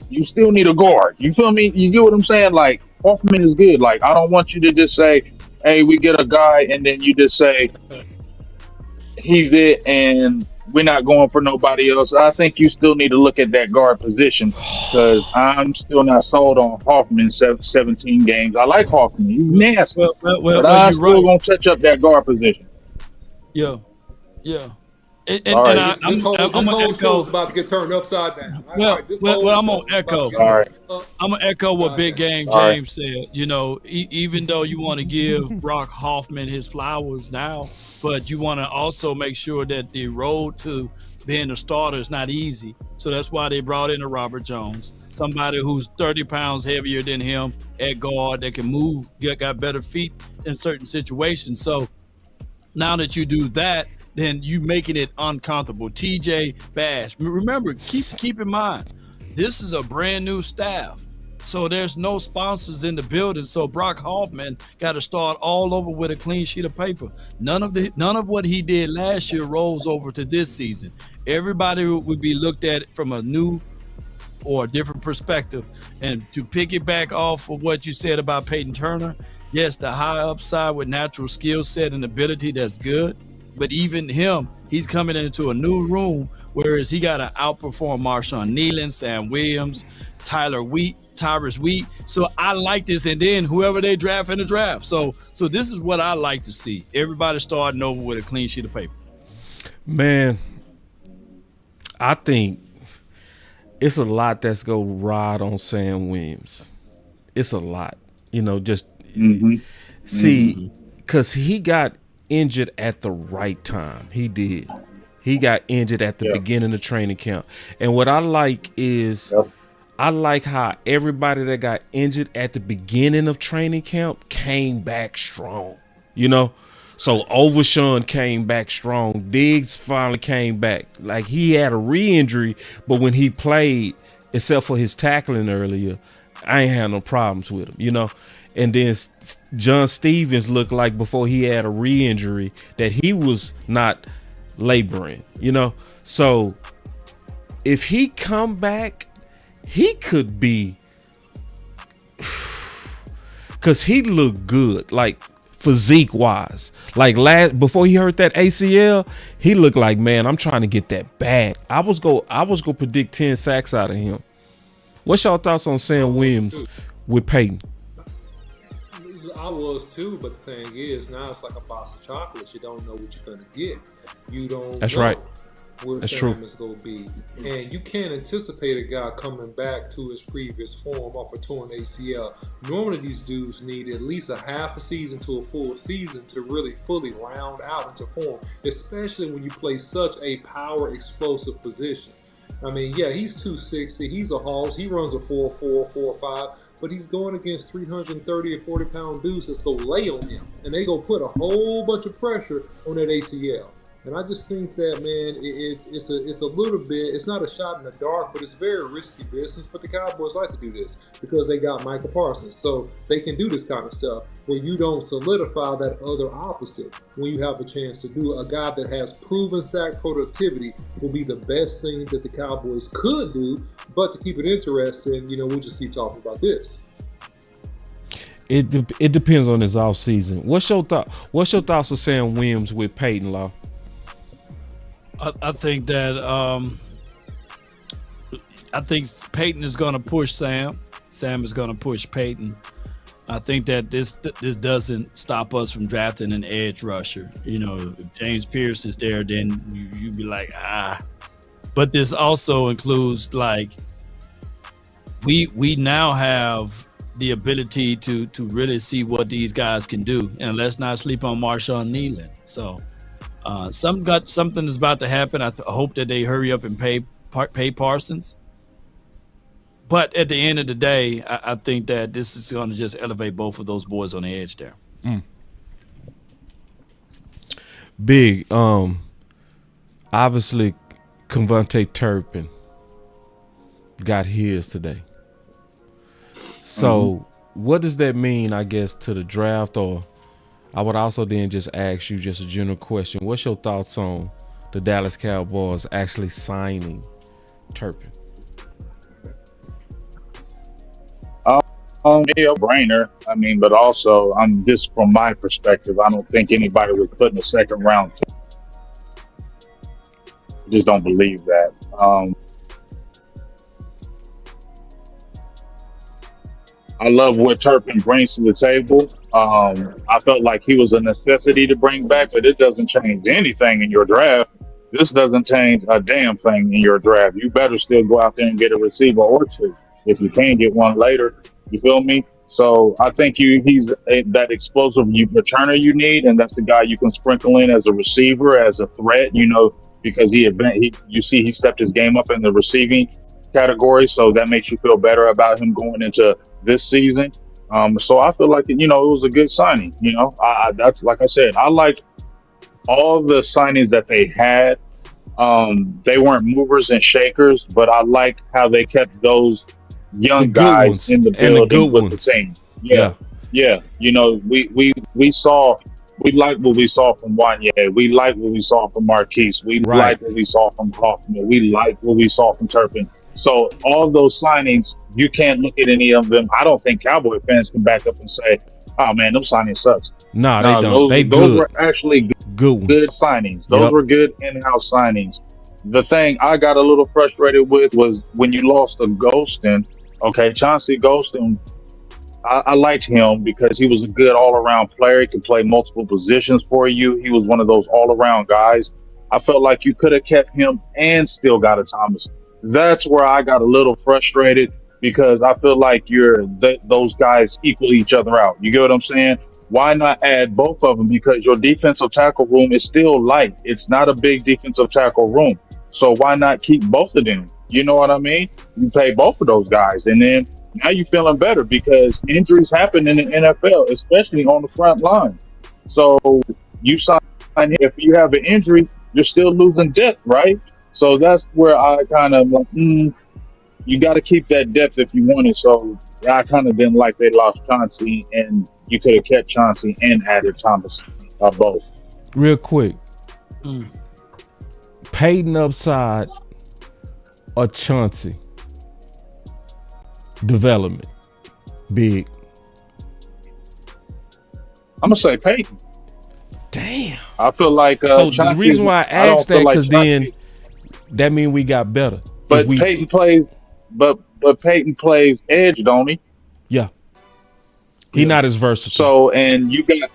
you still need a guard. You feel me? You get what I'm saying? Like Hoffman is good. Like I don't want you to just say, "Hey, we get a guy," and then you just say he's it, and we're not going for nobody else. I think you still need to look at that guard position because I'm still not sold on Hoffman 17 games. I like Hoffman. He's nasty, but I you're still right. gonna touch up that guard position. Yeah, yeah. All And right. I'm This gonna whole show is echo. about to get turned upside down. This Well, whole I'm gonna show is about echo. to get All right. turned I'm gonna echo what upside Big down. Game All right. James said. You know, even though you want to give Brock Hoffman his flowers now, but you want to also make sure that the road to being a starter is not easy. So that's why they brought in a Robert Jones, somebody who's 30 pounds heavier than him at guard that can move, got better feet in certain situations. So now that you do that, then you making it uncomfortable. TJ Bash. Remember, keep in mind, this is a brand new staff. So there's no sponsors in the building. So Brock Hoffman got to start all over with a clean sheet of paper. None of what he did last year rolls over to this season. Everybody would be looked at from a new or a different perspective. And to piggyback off of what you said about Payton Turner, yes, the high upside with natural skill set and ability, that's good. But even him, he's coming into a new room, whereas he got to outperform Marshawn Nealon, Sam Williams, Tyrus Wheat. So I like this. And then whoever they draft in the draft. So this is what I like to see. Everybody starting over with a clean sheet of paper. Man, I think it's a lot that's go ride on Sam Williams. It's a lot, just see, because he got injured at the right time. He did. He got injured at the beginning of training camp. And what I like is I like how everybody that got injured at the beginning of training camp came back strong, So Overshawn came back strong. Diggs finally came back. Like he had a re-injury, but when he played, except for his tackling earlier, I ain't had no problems with him, And then John Stevens looked like before he had a re-injury that he was not laboring, So if he come back, he could be, because he looked good, like physique wise. Like before he hurt that ACL, he looked like, man, I'm trying to get that bag. I was go predict 10 sacks out of him. What's y'all thoughts on Sam Williams with Payton? I was too, but the thing is, now it's like a box of chocolates. You don't know what you're gonna get. You don't. That's know right. Where That's Sam true. is gonna be, and you can't anticipate a guy coming back to his previous form off a torn ACL. Normally, these dudes need at least a half a season to a full season to really fully round out into form, especially when you play such a power explosive position. I mean, yeah, he's 260. He's a hoss. He runs a 4.4, 4.5. But he's going against 330 or 40 pound dudes that's going to lay on him. And they going to put a whole bunch of pressure on that ACL. And I just think that, man, it's a little bit, it's not a shot in the dark, but it's very risky business. But the Cowboys like to do this because they got Micah Parsons. So they can do this kind of stuff where you don't solidify that other opposite when you have a chance to do. A guy that has proven sack productivity will be the best thing that the Cowboys could do. But to keep it interesting, we'll just keep talking about this. It depends on his off season. What's your thoughts of Sam Williams with Payton, Law? I think that I think Payton is going to push Sam. Sam is going to push Payton. I think that this doesn't stop us from drafting an edge rusher. If James Pierce is there, then you be like, But this also includes, like, we now have the ability to really see what these guys can do, and let's not sleep on Marshawn Nealon. So something is about to happen. I hope that they hurry up and pay Parsons. But at the end of the day, I think that this is going to just elevate both of those boys on the edge there. Big, obviously, Convante Turpin got his today. So what does that mean, I guess, to the draft? Or I would also then just ask you just a general question. What's your thoughts on the Dallas Cowboys actually signing Turpin? Yeah, brainer. I mean, but also, just from my perspective, I don't think anybody was putting a second round. I just don't believe that. I love what Turpin brings to the table. I felt like he was a necessity to bring back, but it doesn't change anything in your draft. This doesn't change a damn thing in your draft. You better still go out there and get a receiver or two if you can get one later. You feel me? So I think that explosive returner you need, and that's the guy you can sprinkle in as a receiver, as a threat. Because he stepped his game up in the receiving category, so that makes you feel better about him going into this season. So I feel like it was a good signing. That's like I said, I like all the signings that they had. They weren't movers and shakers, but I like how they kept those The young good guys ones in the and the building good with the ones. team. Yeah. Yeah. We liked what we saw from Wanye. We liked what we saw from Marquise. We Right. liked what we saw from Hoffman. We liked what we saw from Turpin. So all those signings, you can't look at any of them. I don't think Cowboy fans can back up and say, "Oh man, those signings sucks." Nah, they No, don't. They those good. were actually Good good ones. signings. Those Yep. were good in-house signings. The thing I got a little frustrated with was when you lost to Golston. Okay, Chauncey Golston, I liked him because he was a good all-around player. He could play multiple positions for you. He was one of those all-around guys. I felt like you could have kept him and still got a Thomas. That's where I got a little frustrated because I feel like those guys equal each other out. You get what I'm saying? Why not add both of them? Because your defensive tackle room is still light. It's not a big defensive tackle room. So why not keep both of them? You know what I mean? You pay both of those guys, and then now you're feeling better because injuries happen in the NFL, especially on the front line. So you sign if you have an injury, you're still losing depth, right? So that's where I kind of like, you got to keep that depth if you want it. So I kind of didn't like they lost Chauncey, and you could have kept Chauncey and added Thomas both. Real quick. Mm. Payton upside or Chauncey development big. I'm gonna say Payton. Damn. I feel like So the Chauncey, reason why I don't asked feel that like because Chauncey- then that mean we got better. but If we, Peyton plays, but Peyton plays edge, don't he? yeah, he not as versatile. So and you got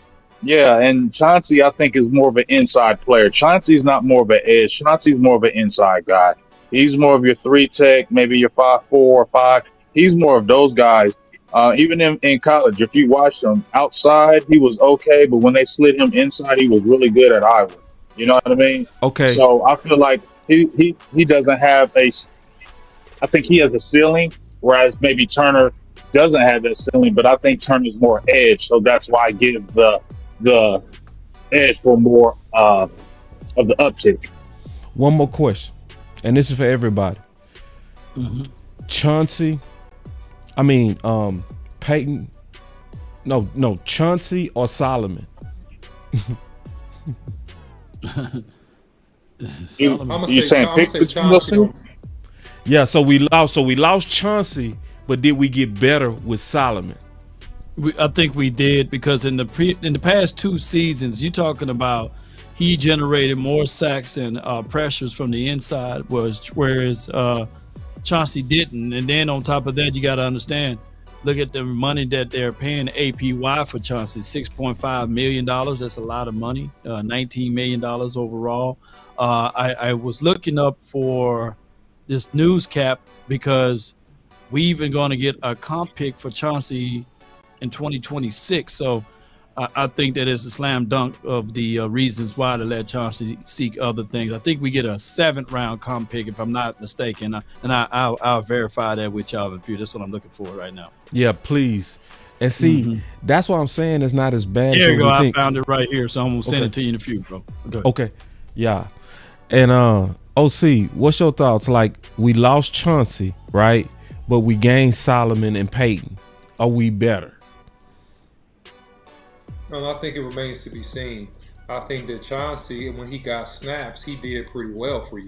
and Chauncey I think is more of an inside player. Chauncey's not more of an edge. Chauncey's more of an inside guy. He's more of your 3 tech, maybe your 5-4 or 5. He's more of those guys. Even in college, if you watched him outside, he was okay, but when they slid him inside, he was really good at Iowa. You know what I mean? Okay. So I feel like he doesn't have I think he has a ceiling, whereas maybe Turner doesn't have that ceiling, but I think Turner's more edge, so that's why I give the edge for more of the uptick. One more question, and this is for everybody. Chauncey, Peyton. No, Chauncey or Solomon. You saying pick between those two? Yeah, so we lost Chauncey, but did we get better with Solomon? I think we did because in the past 2 seasons, you're talking about he generated more sacks and pressures from the inside, whereas Chauncey didn't. And then on top of that, you got to understand, look at the money that they're paying APY for Chauncey, $6.5 million. That's a lot of money, $19 million overall. I was looking up for this news cap because we even going to get a comp pick for Chauncey in 2026. So I think that is a slam dunk of the reasons why to let Chauncey seek other things. I think we get a 7th round comp pick if I'm not mistaken, and I'll verify that with y'all in few. That's what I'm looking for right now. Yeah, please. And see, that's what I'm saying. It's not as bad. There as you go. we I think. found it right here, so I'm gonna send Okay. it to you in a few, bro. Go ahead. Okay, yeah. And OC, what's your thoughts? Like we lost Chauncey, right? But we gained Solomon and Peyton. Are we better? And I think it remains to be seen. I think that Chauncey, when he got snaps, he did pretty well for you.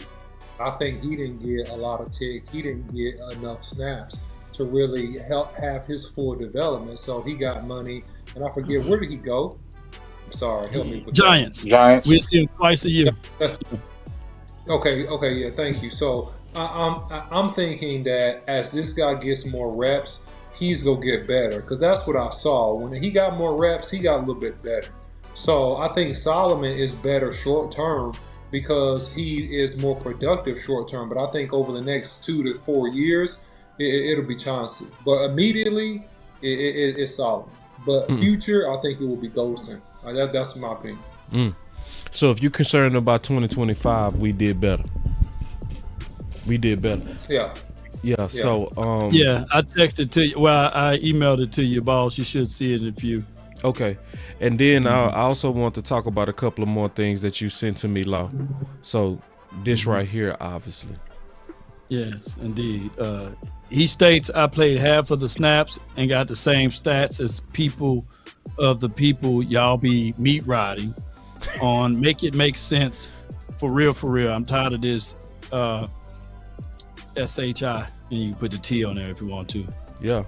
I think he didn't get a lot of tick. He didn't get enough snaps to really help have his full development. So he got money, and I forget, where did he go? I'm sorry, help me with Giants. Giants. We see him twice a year. Okay, yeah, thank you. So I'm thinking that as this guy gets more reps, he's gonna get better, because that's what I saw. When he got more reps, he got a little bit better. So I think Solomon is better short term because he is more productive short term. But I think over the next 2 to 4 years, it'll be Chauncey. But immediately, it's Solomon. But future, I think it will be Golson. That's my opinion. So if you're concerned about 2025, we did better. We did better. Yeah. Yeah. So Yeah, I texted to you. Well, I emailed it to you, boss. You should see it in a few. Okay. And then I also want to talk about a couple of more things that you sent to me, Law. So this right here, obviously. Yes, indeed. He states, I played half of the snaps and got the same stats as people y'all be meat riding on. Make it make sense. For real, for real. I'm tired of this SHI. And you can put the T on there if you want to. Yeah.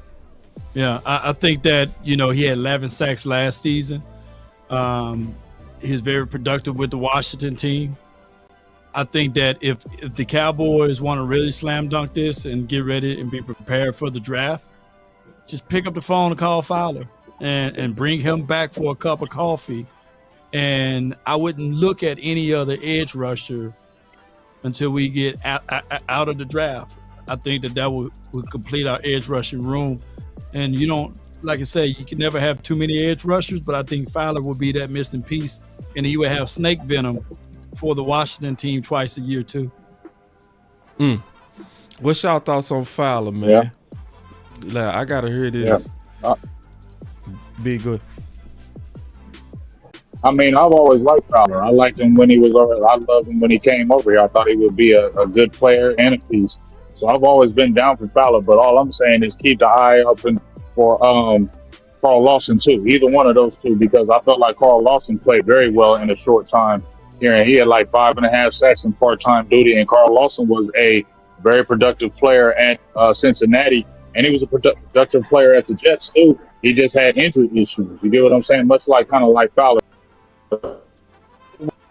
Yeah, I think that, he had 11 sacks last season. He's very productive with the Washington team. I think that if the Cowboys want to really slam dunk this and get ready and be prepared for the draft, just pick up the phone and call Fowler and bring him back for a cup of coffee. And I wouldn't look at any other edge rusher until we get out of the draft. I think that would complete our edge rushing room. And you don't, like I say, you can never have too many edge rushers, but I think Fowler will be that missing piece, and he would have snake venom for the Washington team twice a year too. What's y'all thoughts on Fowler, man? Like, I gotta hear this. Yeah. Be good. I mean, I've always liked Fowler. I liked him when he was over. I loved him when he came over here. I thought he would be a good player and a piece. So I've always been down for Fowler. But all I'm saying is keep the eye open for Carl Lawson too. Either one of those two, because I felt like Carl Lawson played very well in a short time here, and he had like 5.5 sacks in part-time duty. And Carl Lawson was a very productive player at Cincinnati, and he was a productive player at the Jets too. He just had injury issues. You get what I'm saying? Much like Fowler.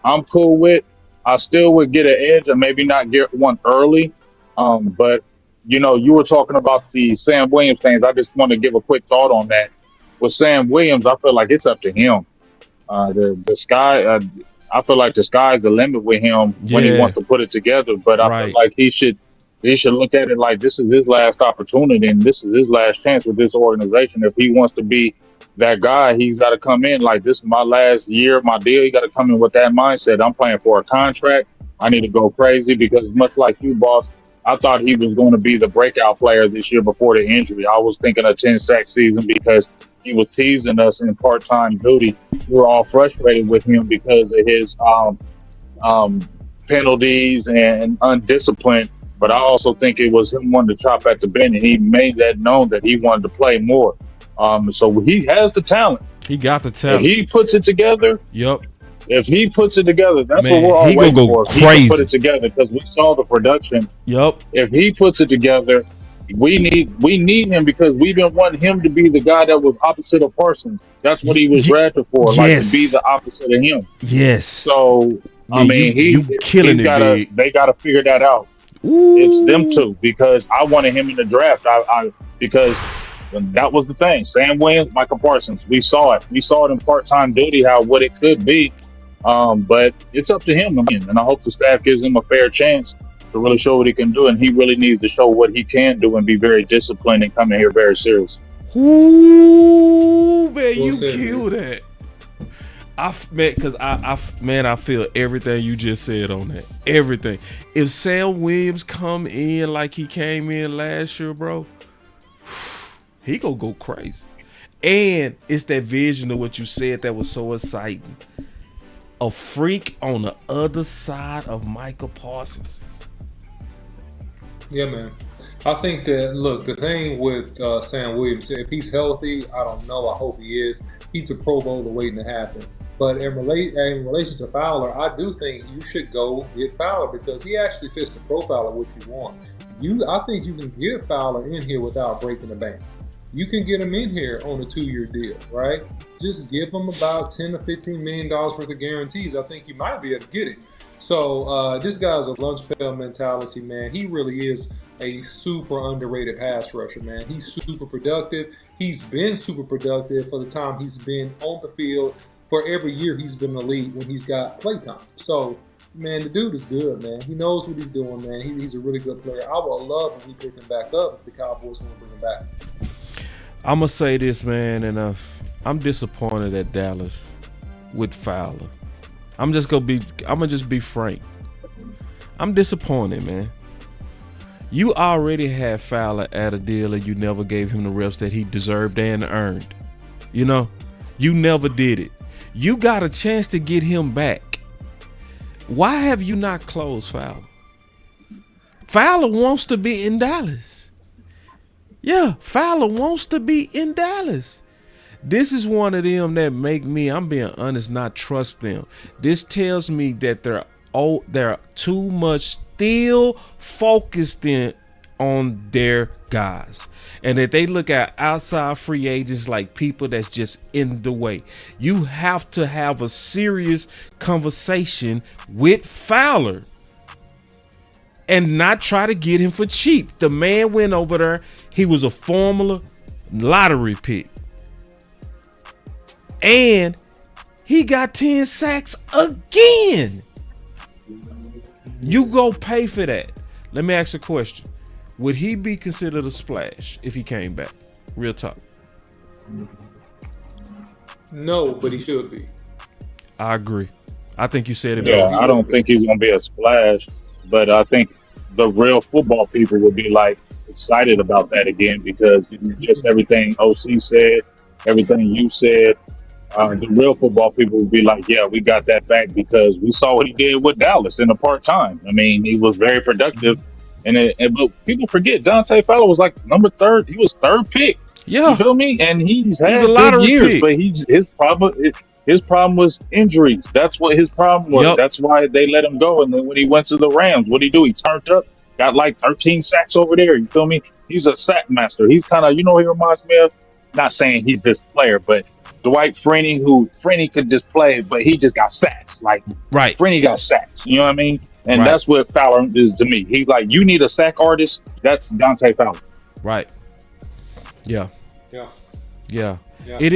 I'm cool with. I still would get an edge and maybe not get one early. But you were talking about the Sam Williams things. I just want to give a quick thought on that. With Sam Williams, I feel like it's up to him. The sky. I feel like the sky's the limit with him when he wants to put it together. But I feel like he should look at it like this is his last opportunity and this is his last chance with this organization. If he wants to be that guy, he's got to come in like, this is my last year of my deal. You got to come in with that mindset. I'm playing for a contract. I need to go crazy, because much like you, boss, I thought he was going to be the breakout player this year before the injury. I was thinking a 10-sack season because he was teasing us in part-time duty. We were all frustrated with him because of his penalties and undisciplined. But I also think it was him wanting to chop at the bend, and he made that known that he wanted to play more. So he has the talent. He got the talent. If he puts it together, if he puts it together, that's what we're all waiting for. If he can put it together, because we saw the production. If he puts it together, we need him, because we've been wanting him to be the guy that was opposite of Parsons. That's what he was drafted for, like to be the opposite of him. So I mean, they gotta figure that out. It's them two, because I wanted him in the draft. Because that was the thing. Sam Williams, Michael Parsons. We saw it. We saw it in part-time duty what it could be. But it's up to him, and I hope the staff gives him a fair chance to really show what he can do. And he really needs to show what he can do and be very disciplined and come in here very serious. Ooh, man, you killed that. I feel everything you just said on that. Everything. If Sam Williams come in like he came in last year, bro, he gonna go crazy. And it's that vision of what you said that was so exciting. A freak on the other side of Michael Parsons. Yeah, man. I think that, look, the thing with Sam Williams, if he's healthy, I don't know. I hope he is. He's a Pro Bowler waiting to happen. But in relation to Fowler, I do think you should go get Fowler because he actually fits the profile of what you want. I think you can get Fowler in here without breaking the bank. You can get him in here on a 2-year deal, right? Just give him about $10 to $15 million worth of guarantees. I think you might be able to get it. So this guy's a lunch pail mentality, man. He really is a super underrated pass rusher, man. He's super productive. He's been super productive for the time he's been on the field. For every year he's been in the league when he's got playtime. So, man, the dude is good, man. He knows what he's doing, man. He's a really good player. I would love if we pick him back up if the Cowboys want to bring him back. I'm gonna say this, man, and I'm disappointed at Dallas with Fowler. I'm gonna just be frank. I'm disappointed, man. You already had Fowler at a deal and you never gave him the reps that he deserved and earned. You know, you never did it. You got a chance to get him back. Why have you not closed Fowler? Fowler wants to be in Dallas. Yeah, Fowler wants to be in Dallas. This is one of them that make me, I'm being honest, not trust them. This tells me that they're too much still focused on their guys. And that they look at outside free agents like people that's just in the way. You have to have a serious conversation with Fowler and not try to get him for cheap. The man went over there. He was a former lottery pick. And he got 10 sacks again. You go pay for that. Let me ask you a question. Would he be considered a splash if he came back? Real talk. No, but he should be. I agree. I think you said it Yeah, best. I don't think he's going to be a splash, but I think the real football people would be like excited about that again because just everything OC said, everything you said, the real football people would be like, yeah, we got that back because we saw what he did with Dallas in the part-time. I mean, he was very productive. But people forget, Dante Fowler was like number 3rd. He was 3rd pick. Yeah. You feel me? And he's had a good lottery years, pick. but his problem was injuries. That's what his problem was. Yep. That's why they let him go. And then when he went to the Rams, what did he do? He turned up, got like 13 sacks over there. You feel me? He's a sack master. He's kind of, he reminds me of, not saying he's this player, but Dwight Freeney, who Freeney could just play, but he just got sacks. Like, Right. Freeney got sacks. You know what I mean? And Right. that's what Fowler is to me. He's like, you need a sack artist. That's Dante Fowler. Right. Yeah. Yeah. Yeah. Yeah. It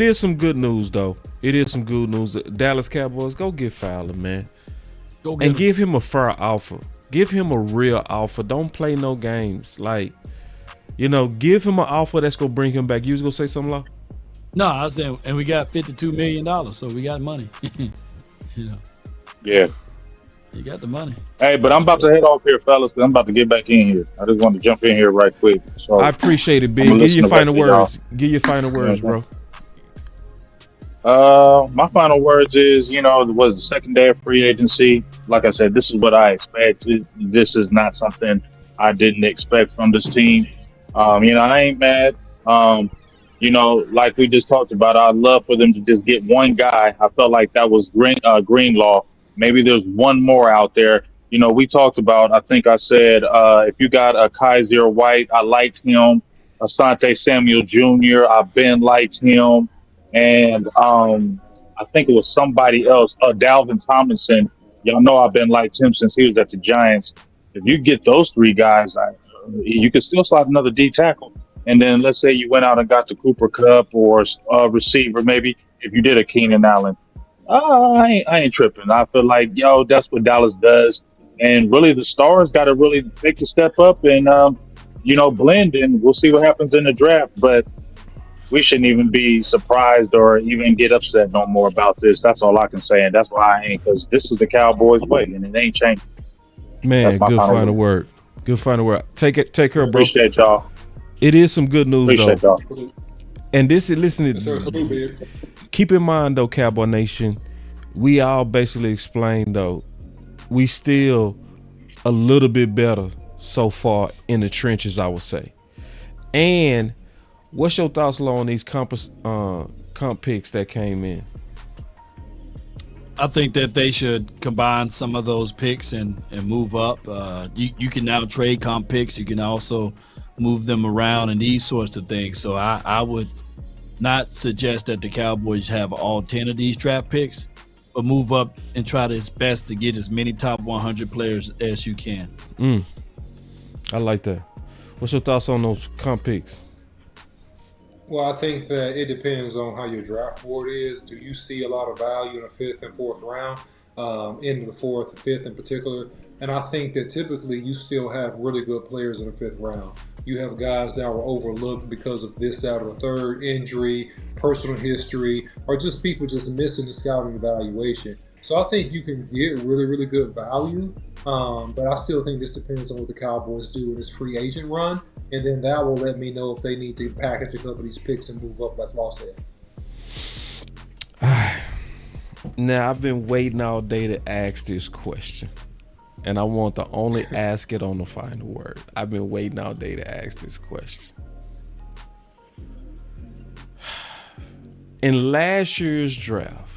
is some good news though. It is some good news. The Dallas Cowboys, go get Fowler, man. Go get And him. give him a fair offer. Give him a real offer. Don't play no games. Like, give him an offer that's gonna bring him back. You was gonna say something, Law? No, I was saying, and we got $52 million, so we got money. Yeah. You got the money. Hey, but I'm about to head off here, fellas, because I'm about to get back in here. I just wanted to jump in here right quick. So I appreciate it, Big. I'ma Give listen your to final what y'all- words. Give your final words, bro. My final words is, it was the second day of free agency. Like I said, this is what I expected. This is not something I didn't expect from this team. I ain't mad. Like we just talked about, I'd love for them to just get one guy. I felt like that was Greenlaw. Maybe there's one more out there. We talked about, I think I said, if you got a Kaiser White, I liked him. Asante Samuel Jr., Ben liked him. And I think it was somebody else, Dalvin Tomlinson. Y'all know I've been liked him since he was at the Giants. If you get those 3 guys, you could still slide another D tackle. And then let's say you went out and got the Cooper Kupp or a receiver, maybe if you did a Keenan Allen. I ain't tripping. I feel like, that's what Dallas does. And really the stars got to really take a step up and, blend, and we'll see what happens in the draft. But we shouldn't even be surprised or even get upset no more about this. That's all I can say. And that's why I ain't, because this is the Cowboys way and it ain't changing. Man, That's my good final final word. Good final word. Take care, bro. Appreciate y'all. It is some good news Appreciate though. y'all. And this is Yes, sir. listening. Salute, Big. Keep in mind though, Cowboy Nation, we all basically explained though, we still a little bit better so far in the trenches, I would say. And what's your thoughts, Lo, on these comp picks that came in? I think that they should combine some of those picks and move up. You can now trade comp picks. You can also move them around and these sorts of things. So I would not suggest that the Cowboys have all 10 of these draft picks, but move up and try its best to get as many top 100 players as you can. I like that. What's your thoughts on those comp picks? Well, I think that it depends on how your draft board is. Do you see a lot of value in the 5th and 4th round, into the 4th and 5th in particular? And I think that typically you still have really good players in the 5th round. You have guys that were overlooked because of this, that, or the third, injury, personal history, or just people just missing the scouting evaluation. So I think you can get really, really good value, but I still think this depends on what the Cowboys do in this free agent run, and then that will let me know if they need to package a couple of these picks and move up, like Law said. Now, I've been waiting all day to ask this question, and I want to only ask it on the final word. I've been waiting all day to ask this question. In last year's draft,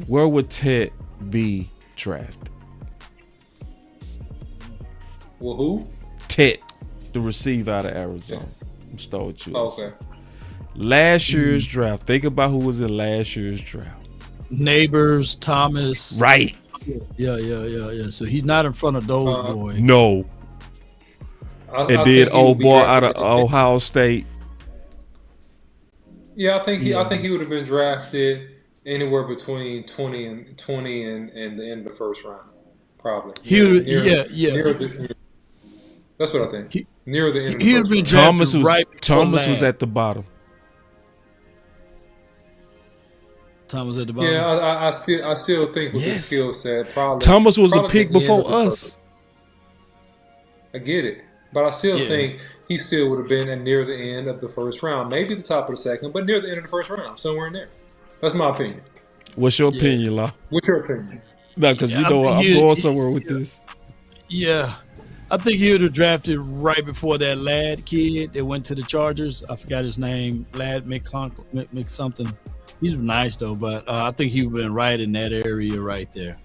where would Ted be drafted? Well, who? Ted, the receiver out of Arizona. I'm starting with you. Okay. Last year's draft. Think about who was in last year's draft. Neighbors, Thomas. Right. Yeah. So he's not in front of those boys. No. And then old boy out of Ohio State. Yeah, I think he would have been drafted anywhere between 20 and the end of the first round, probably. That's what I think. Near the end of the first round. Thomas was at the bottom. Thomas at the bottom. Yeah, I still think with his skill set, probably Thomas was a probably pick before us. I get it, but I still think he still would have been near the end of the first round, maybe the top of the second, but near the end of the first round, somewhere in there. That's my opinion. What's your opinion, La? What's your opinion? No, because you know I'm going somewhere with this. Yeah. I think he would have drafted right before that Ladd kid that went to the Chargers. I forgot his name. Ladd Mc something. He's nice, though, but I think he would have been right in that area right there.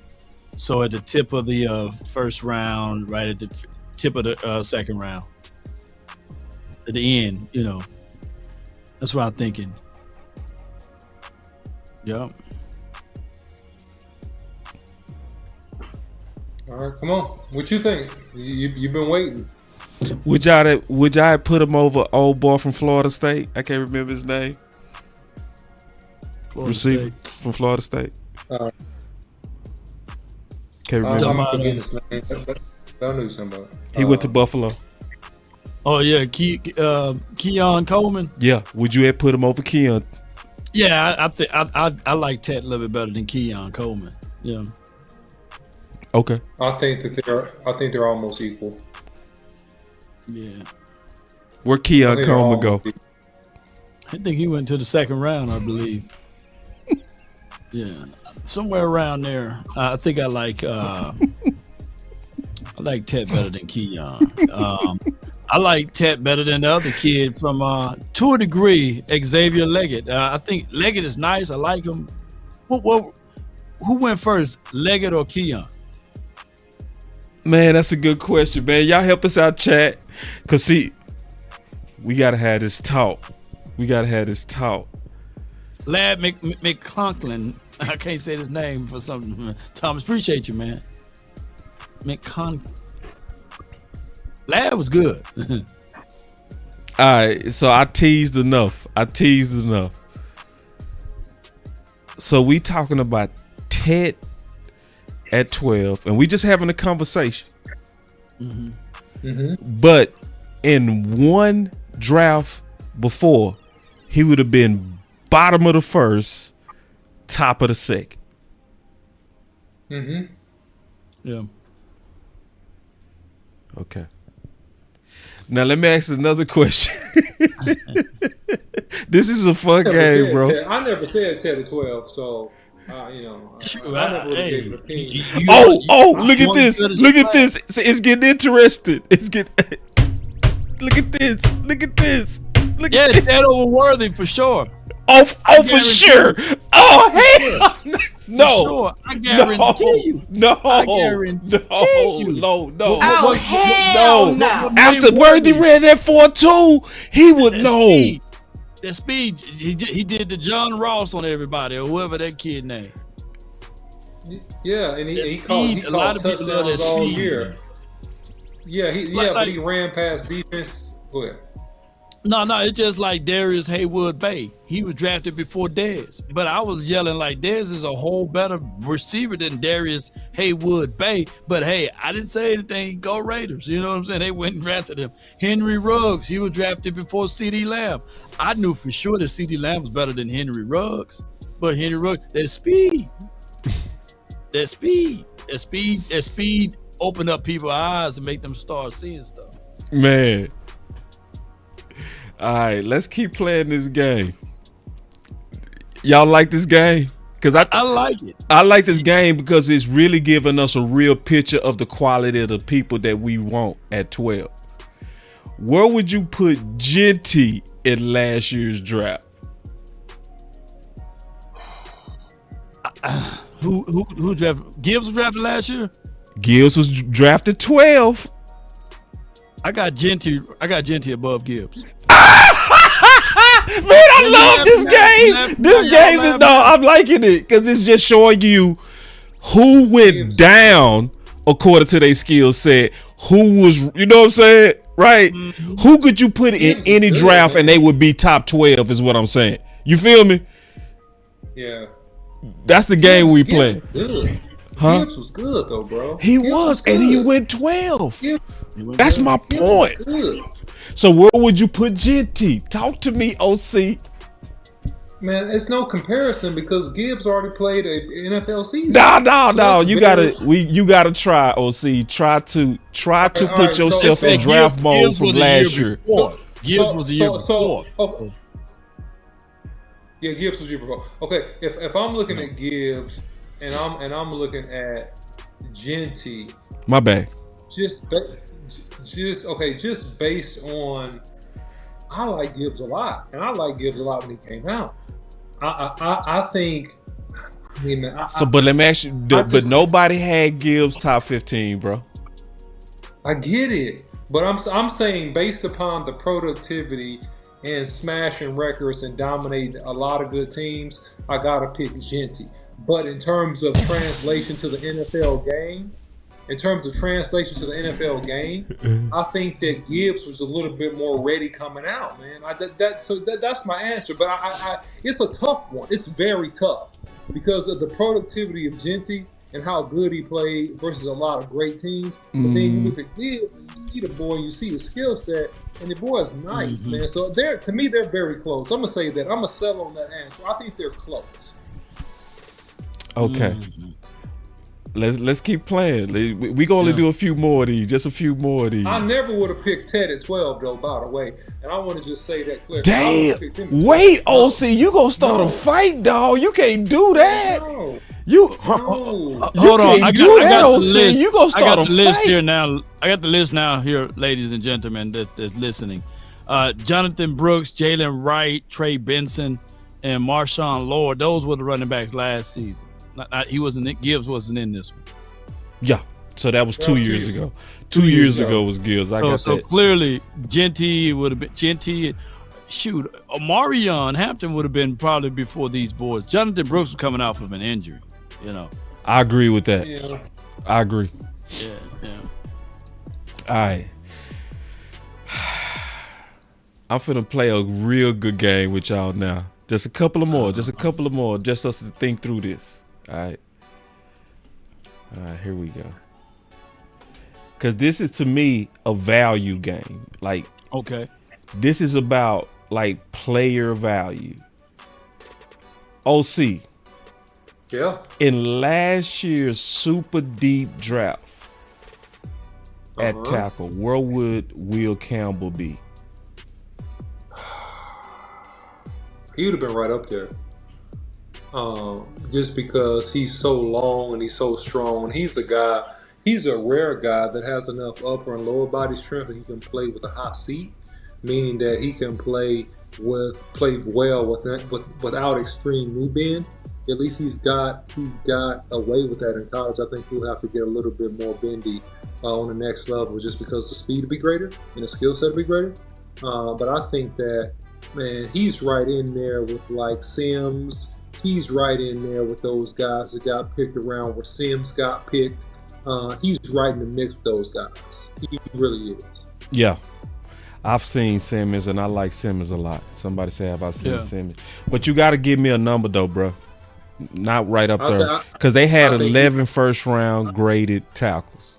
So at the tip of the first round, right at the tip of the second round. At the end, That's what I'm thinking. Yep. All right, come on. What you think? You've been waiting. Would y'all put him over old boy from Florida State? I can't remember his name. Receiver from Florida State. Can't remember. I'm forgetting his name. I know who somebody. He went to Buffalo. Oh yeah, Keon Coleman. Yeah. Would you have put him over Keon? Yeah, I think I like Ted a little bit better than Keon Coleman. Yeah. Okay. I think they're almost equal. Yeah. Where Keon Coleman go? I think he went to the second round, I believe. Yeah, somewhere around there. I think I like Ted better than Keon. I like Ted better than the other kid from, to a degree, Xavier Leggett. I think Leggett is nice. I like him. Who went first, Leggett or Keon? Man, that's a good question, man. Y'all help us out, chat. Because, see, we got to have this talk. Ladd McConklin. I can't say his name for something. Thomas, appreciate you, man. McConklin. Ladd was good. All right, so I teased enough. So we talking about Ted at 12, and we just having a conversation. But in one draft before, he would have been bottom of the first, top of the second. Yeah. Okay. Now let me ask another question. This is a fun game, bro. I never said 10 to 12, so I never would have gave an opinion. Look at this. Look at this. It's getting interesting. Look at this. Look at this. Look at this. Ted Overworthy for sure. Oh, for sure. Oh, hell. No. For sure. I guarantee you. No. I guarantee you. No. Oh, hell no. After Worthy ran that 4-2, he would know. That speed, he did the John Ross on everybody or whoever that kid name. Yeah, and he caught touchdowns all year. Yeah, but he ran past defense. Go ahead. No, it's just like Darius Haywood Bay. He was drafted before Dez. But I was yelling like Dez is a whole better receiver than Darius Haywood Bay. But hey, I didn't say anything. Go Raiders. You know what I'm saying? They went and drafted him. Henry Ruggs, he was drafted before CeeDee Lamb. I knew for sure that CeeDee Lamb was better than Henry Ruggs. But Henry Ruggs, that speed opened up people's eyes and make them start seeing stuff. Man. All right, let's keep playing this game. Y'all like this game? Because I like it. I like this game because it's really giving us a real picture of the quality of the people that we want at 12. Where would you put Genty in last year's draft? Who drafted? Gibbs was drafted last year? Gibbs was drafted 12. I got Genty above Gibbs. Man, I love this game. This game is I'm liking it because it's just showing you who went down according to their skill set. Who was, you know what I'm saying? Right? Mm-hmm. Who could you put in any draft and they would be top 12 is what I'm saying. You feel me? Yeah. That's the game we play. Huh? Gibbs was good though, bro. He was, and he went 12. That's my point. So where would you put Genty? Talk to me, OC. Man, it's no comparison because Gibbs already played an NFL season. No. You gotta try, OC. Try to put yourself in draft mode from last year. Gibbs was a year before. Yeah, Gibbs was a year before. Okay, if I'm looking at Gibbs and I'm looking at Genty. My bad. Just based on, I like Gibbs a lot, and I like Gibbs a lot when he came out. I think. I mean, but let me ask you. But nobody had Gibbs top 15, bro. I get it, but I'm saying based upon the productivity and smashing records and dominating a lot of good teams, I gotta pick Genty. But in terms of translation to the NFL game. I think that Gibbs was a little bit more ready coming out, man. That's my answer. But it's a tough one. It's very tough because of the productivity of Genty and how good he played versus a lot of great teams. But then you look at Gibbs and you see the boy, you see his skill set, and the boy is nice, man. So to me, they're very close. I'm gonna say that. I'm gonna settle on that answer. I think they're close. Okay. Let's keep playing. We gonna only do a few more of these, just a few more of these. I never would have picked Ted at 12 though, by the way, and I want to just say that clearly. Damn! Wait, OC, you gonna start a fight, dog? You can't do that. No. Hold on. I got the list. You gonna start a fight here now. I got the list now here, ladies and gentlemen. That's listening. Jonathan Brooks, Jalen Wright, Trey Benson, and Marshawn Lord. Those were the running backs last season. Gibbs wasn't in this one. Yeah, so that was 2 years ago. 2 years ago was Gibbs. So clearly, Genty would have been Genty. Shoot, Omarion Hampton would have been probably before these boys. Jonathan Brooks was coming out from an injury. You know. I agree with that. Yeah. I agree. Yeah. All right. I'm finna play a real good game with y'all now. Just a couple of more. Just us to think through this. All right, here we go. Because this is, to me, a value game. Like, okay, this is about, like, player value. OC. Yeah. In last year's super deep draft at tackle, where would Will Campbell be? He would have been right up there. just because he's so long and he's so strong. And he's a rare guy that has enough upper and lower body strength that he can play with a high seat, meaning that he can play well without extreme knee bend. At least he's got away with that in college. I think he'll have to get a little bit more bendy on the next level, just because the speed will be greater and the skill set will be greater. But I think that, man, he's right in there with like Sims. He's right in there with those guys that got picked around where Sims got picked. He's right in the mix with those guys. He really is. Yeah. I've seen Simmons, and I like Simmons a lot. Somebody say, have I seen Simmons? But you got to give me a number, though, bro. Not right up there. Because they had 11 first-round graded tackles.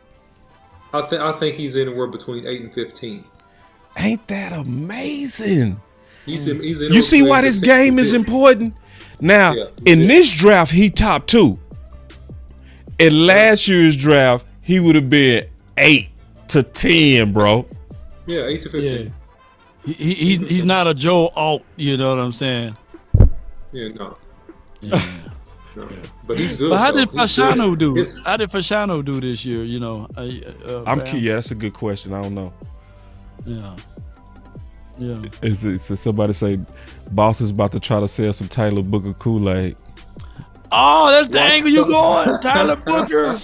I think he's anywhere between 8 and 15. Ain't that amazing? He's you see why this game is important? Now, in this draft, he top 2. In last year's draft, he would have been 8 to 10, bro. Yeah, 8 to 15. Yeah. He's not a Joe Alt, you know what I'm saying? Yeah, no. Yeah. No. But he's good. But how did Fasciano do? How did Fasciano do this year? You know, yeah, that's a good question. I don't know. Yeah. Yeah. It's somebody say, Boss is about to try to sell some Tyler Booker Kool-Aid. Oh, that's the angle you going, Tyler Booker.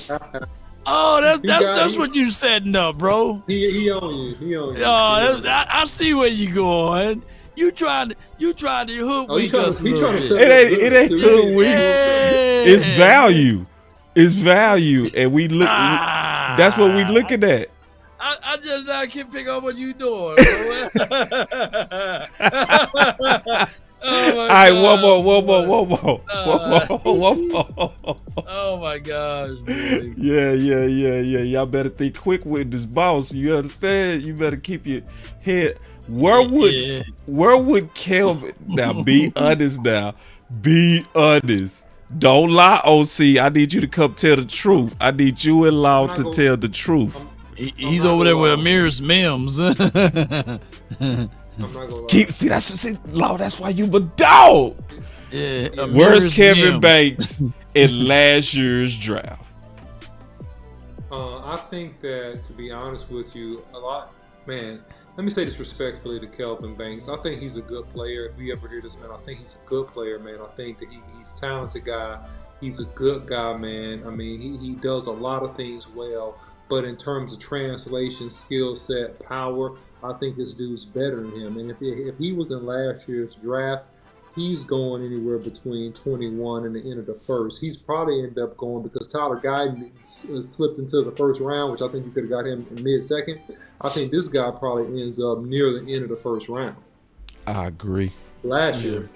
Oh, that's what you setting up, bro. He on you. Oh, I see where you going. You trying to hook me? It ain't hook me. It's value. It's value, and we look. That's what we looking at. I just not can pick up what you doing, bro. All right, one more. Oh my gosh, boy. Yeah. Y'all better think quick with this, Boss. You understand? You better keep your head. Where would Kelvin now? Be honest now. Be honest. Don't lie, OC. I need you to come tell the truth. I need you and Law to tell the truth. He's over there with Amir's Mims. Law. That's why you a dog. Yeah. Where's Kevin Banks in last year's draft? I think that, to be honest with you, man. Let me say this respectfully to Kelvin Banks. I think he's a good player. If you ever hear this, man, I think he's a good player, man. I think that he's a talented guy. He's a good guy, man. I mean, he does a lot of things well. But in terms of translation, skill set, power, I think this dude's better than him. And if he was in last year's draft, he's going anywhere between 21 and the end of the first. He's probably ended up going, because Tyler Guyton slipped into the first round, which I think you could have got him in mid-second. I think this guy probably ends up near the end of the first round. I agree. Last year,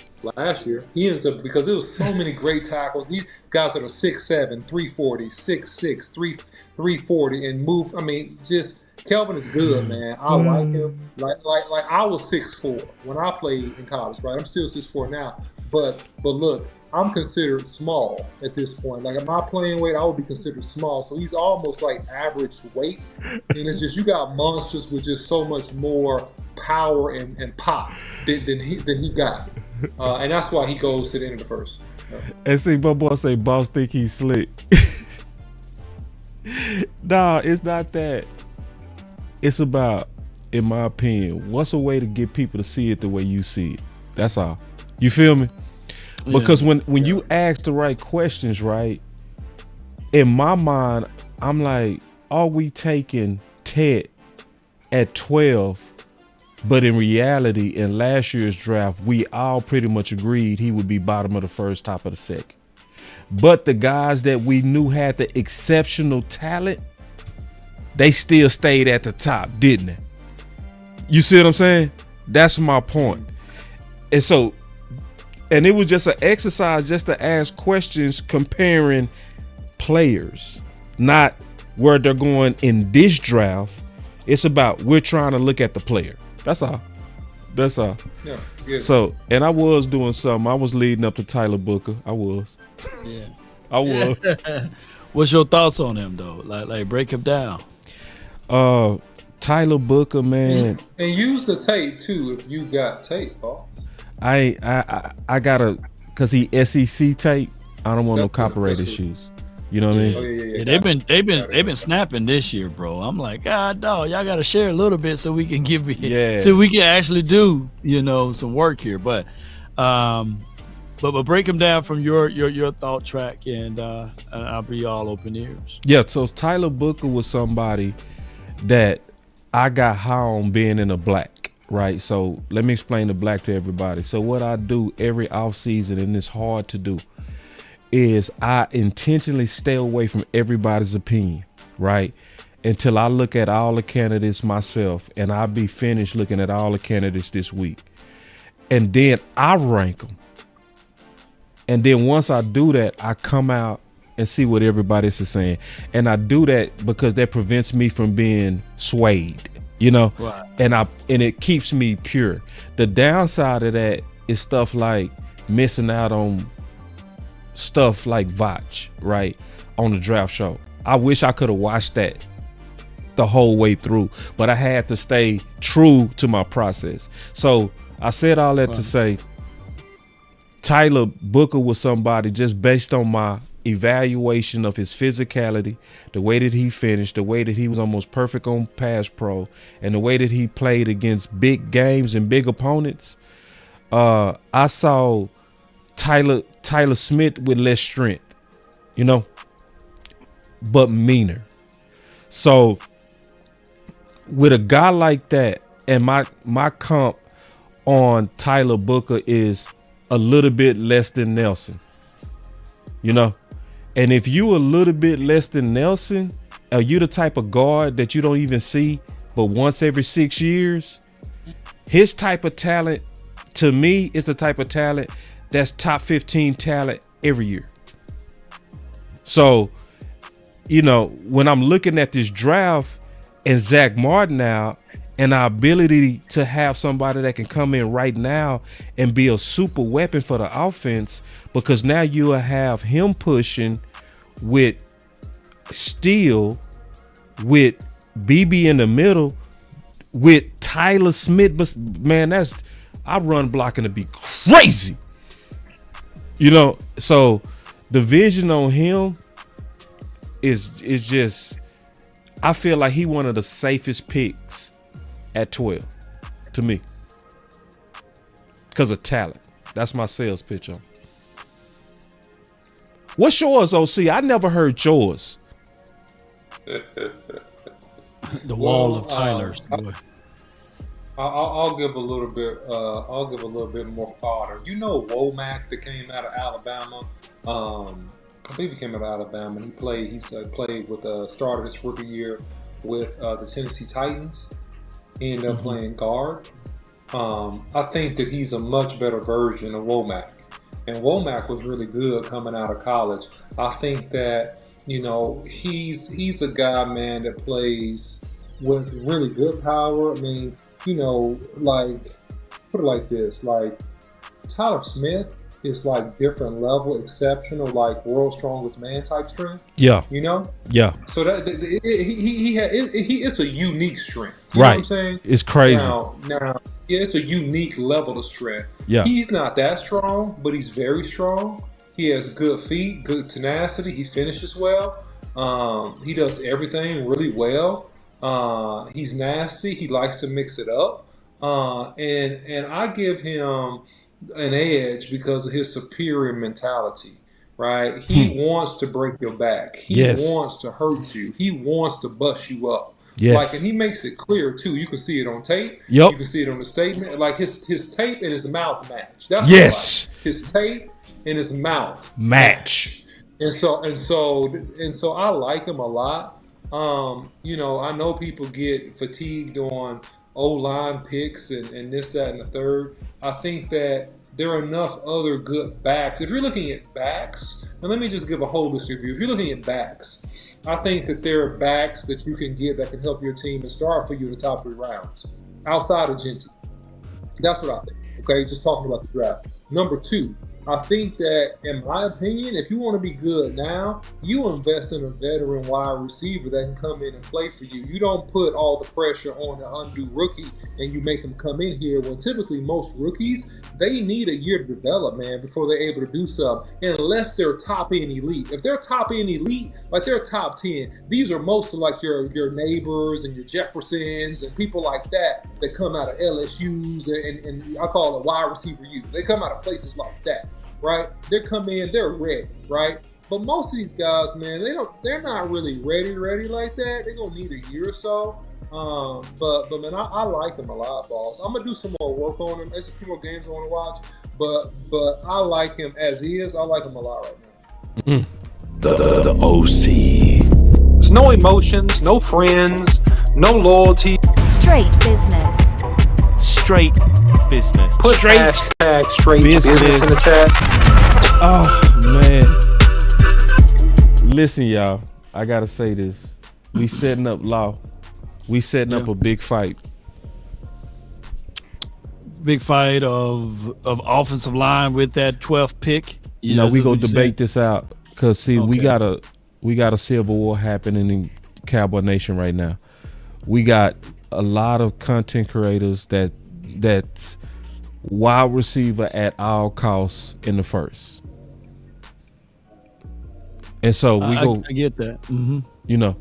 he ends up, because there was so many great tackles. These guys that are 6'7", 340, 6'6", 340, and move. I mean, just Kelvin is good, man. I like him. Like I was 6'4" when I played in college, right? I'm still 6'4" now. But look, I'm considered small at this point. Like, at my playing weight, I would be considered small. So he's almost like average weight. And it's just, you got monsters with just so much more power and pop than he got. And that's why he goes to the end of the first. And see, my boy say, Boss think he's slick. Nah, it's not that. It's about, in my opinion, what's a way to get people to see it the way you see it? That's all. You feel me? Because when you ask the right questions, right, in my mind, I'm like, are we taking Ted at 12? But in reality, in last year's draft, we all pretty much agreed he would be bottom of the first, top of the second. But the guys that we knew had the exceptional talent, they still stayed at the top, didn't they? You see what I'm saying? That's my point. And so, and it was just an exercise just to ask questions comparing players, not where they're going in this draft. It's about, we're trying to look at the player. That's all. Yeah. So, and I was doing something. I was leading up to Tyler Booker. I was. Yeah. I was. What's your thoughts on him though? Like break him down. Tyler Booker, man. And use the tape too if you got tape, Paul. I gotta, because he SEC tape. I don't want no That's copyright what- issues. You know what I mean? Oh yeah. Yeah, they've been snapping this year, bro. I'm like, God, dog, y'all got to share a little bit so we can so we can actually do, some work here. But break them down from your thought track, and I'll be all open ears. Yeah. So Tyler Booker was somebody that I got high on being in the black, right? So let me explain the black to everybody. So what I do every offseason, and it's hard to do, is I intentionally stay away from everybody's opinion, right? Until I look at all the candidates myself, and I'll be finished looking at all the candidates this week. And then I rank them. And then once I do that, I come out and see what everybody else is saying. And I do that because that prevents me from being swayed, Right. and it keeps me pure. The downside of that is stuff like missing out on stuff like Vach, right, on the draft show. I wish I could have watched that the whole way through, but I had to stay true to my process. So I said all that to say Tyler Booker was somebody just based on my evaluation of his physicality, the way that he finished, the way that he was almost perfect on pass pro, and the way that he played against big games and big opponents. I saw Tyler Smith with less strength, but meaner. So with a guy like that, and my comp on Tyler Booker is a little bit less than Nelson, and if you a little bit less than Nelson, are you the type of guard that you don't even see but once every 6 years? His type of talent, to me, is the type of talent that's top 15 talent every year. So, when I'm looking at this draft and Zach Martin out, and our ability to have somebody that can come in right now and be a super weapon for the offense, because now you will have him pushing with Steele, with BB in the middle, with Tyler Smith. But man, I run blocking to be crazy. So the vision on him is just, I feel like he one of the safest picks at 12 to me because of talent. That's my sales pitch on. What's yours, OC? I never heard yours. The wall of Tyler's. I'll give a little bit. I'll give a little bit more fodder. Womack that came out of Alabama. I believe he came out of Alabama. He played. He played with started his rookie year with the Tennessee Titans. He ended up playing guard. I think that he's a much better version of Womack, and Womack was really good coming out of college. I think that he's a guy, man, that plays with really good power. I mean, like, put it like this, like Tyler Smith is like different level, exceptional, like world's strongest man type strength. Yeah. Yeah. So that he is a unique strength. You know what I'm saying? It's crazy. Now, yeah, it's a unique level of strength. Yeah. He's not that strong, but he's very strong. He has good feet, good tenacity. He finishes well. He does everything really well. He's nasty. He likes to mix it up. And I give him an edge because of his superior mentality, right? He wants to break your back. He wants to hurt you. He wants to bust you up. Yes. Like, and he makes it clear too. You can see it on tape. Yep. You can see it on the statement. Like his tape and his mouth match. That's yes. What his tape and his mouth match. And so I like him a lot. I know people get fatigued on O-line picks and this, that, and the third. I think that there are enough other good backs. If you're looking at backs, and let me just give a holistic view. If you're looking at backs, I think that there are backs that you can get that can help your team and start for you in the top 3 rounds, outside of Genty. That's what I think. Okay, just talking about the draft. Number 2, I think that, in my opinion, if you want to be good now, you invest in a veteran wide receiver that can come in and play for you. You don't put all the pressure on the undue rookie and you make him come in here when typically most rookies, they need a year to develop, man, before they're able to do something, unless they're top end elite. If they're top end elite, like they're top 10, these are mostly like your neighbors and your Jeffersons and people like that come out of LSUs and I call it wide receiver U. They come out of places like that. Right? They come in, they're ready, right? But most of these guys, man, they're not really ready like that. They're gonna need a year or so. But man, I like him a lot, boss. I'm gonna do some more work on him. There's a few more games I want to watch, but I like him as he is. I like him a lot right now. The OC. There's no emotions, no friends, no loyalty. Straight business. Straight business. Put hashtag straight business in the chat. Oh man. Listen, y'all. I gotta say this. We setting up law. We setting up a big fight. Big fight of offensive line with that 12th pick. You know, we gonna debate this out because see, we got a civil war happening in Cowboy Nation right now. We got a lot of content creators that's wide receiver at all costs in the first. And so we I get that. Mm-hmm. You know,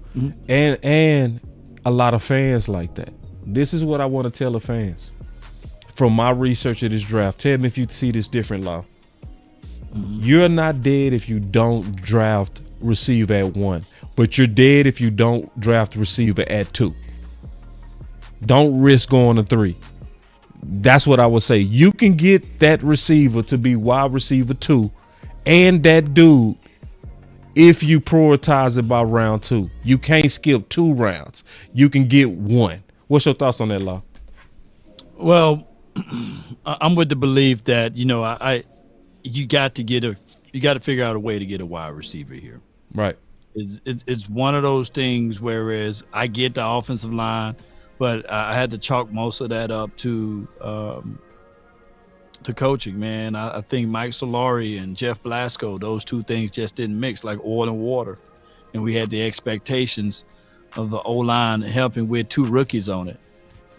and a lot of fans like that. This is what I want to tell the fans from my research of this draft. Tell me if you see this different, Law. You're not dead if you don't draft receiver at 1, but you're dead if you don't draft receiver at 2. Don't risk going to 3. That's what I would say. You can get that receiver to be wide receiver 2 and that dude if you prioritize it by round 2. You can't skip 2 rounds. You can get 1. What's your thoughts on that, Law? Well, I'm with the belief that, you know, you got to figure out a way to get a wide receiver here. Right. It's one of those things whereas I get the offensive line, but I had to chalk most of that up to coaching, man. I think Mike Solari and Jeff Blasco, those two things just didn't mix like oil and water. And we had the expectations of the O-line helping with 2 rookies on it.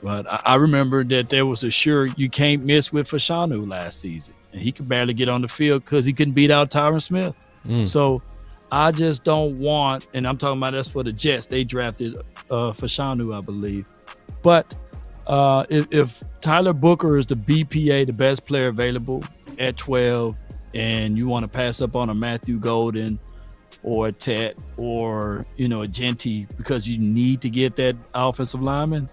But I remember that there was a sure you can't miss with Fashanu last season. And he could barely get on the field because he couldn't beat out Tyron Smith. So I just don't want, and I'm talking about that's for the Jets. They drafted Fashanu, I believe. But if Tyler Booker is the BPA, the best player available at 12, and you want to pass up on a Matthew Golden or a Tet or, you know, a Genty because you need to get that offensive lineman,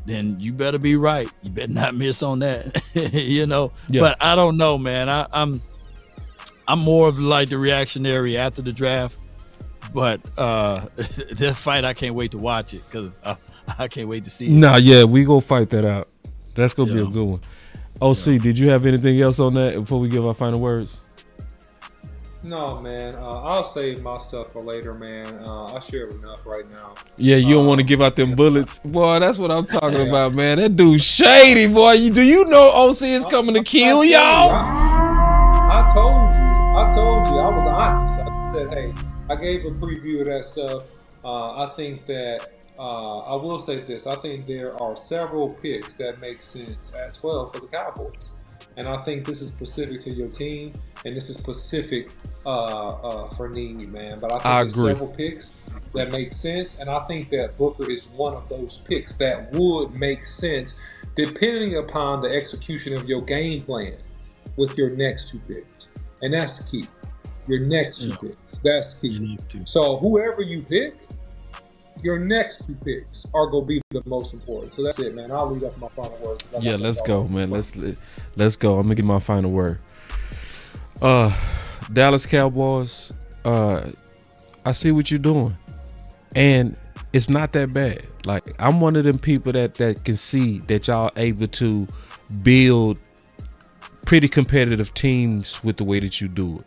then you better be right. You better not miss on that, you know. Yeah. But I don't know, man. I'm more of like the reactionary after the draft. But that fight, I can't wait to watch it because I can't wait to see it. Nah, yeah, we go fight that out. That's gonna be a good one. OC, did you have anything else on that before we give our final words? No, man. I'll save my stuff for later, man. I share enough right now. Yeah, you don't want to give out them bullets, boy. That's what I'm talking about, man. That dude shady, boy. Do you know OC is coming to kill y'all? I told you. I was honest. I said, hey, I gave a preview of that stuff. I think that I will say this. I think there are several picks that make sense at 12 for the Cowboys. And I think this is specific to your team, and this is specific for need, man. But I think there's several picks that make sense, and I think that Booker is one of those picks that would make sense depending upon the execution of your game plan with your next 2 picks. And that's key. Your next 2 picks. That's key. So whoever you pick, your next 2 picks are going to be the most important. So that's it, man. I'll leave up my final word. Yeah, let's go, man. Let's go. I'm going to get my final word. Dallas Cowboys, I see what you're doing. And it's not that bad. Like, I'm one of them people that can see that y'all able to build pretty competitive teams with the way that you do it.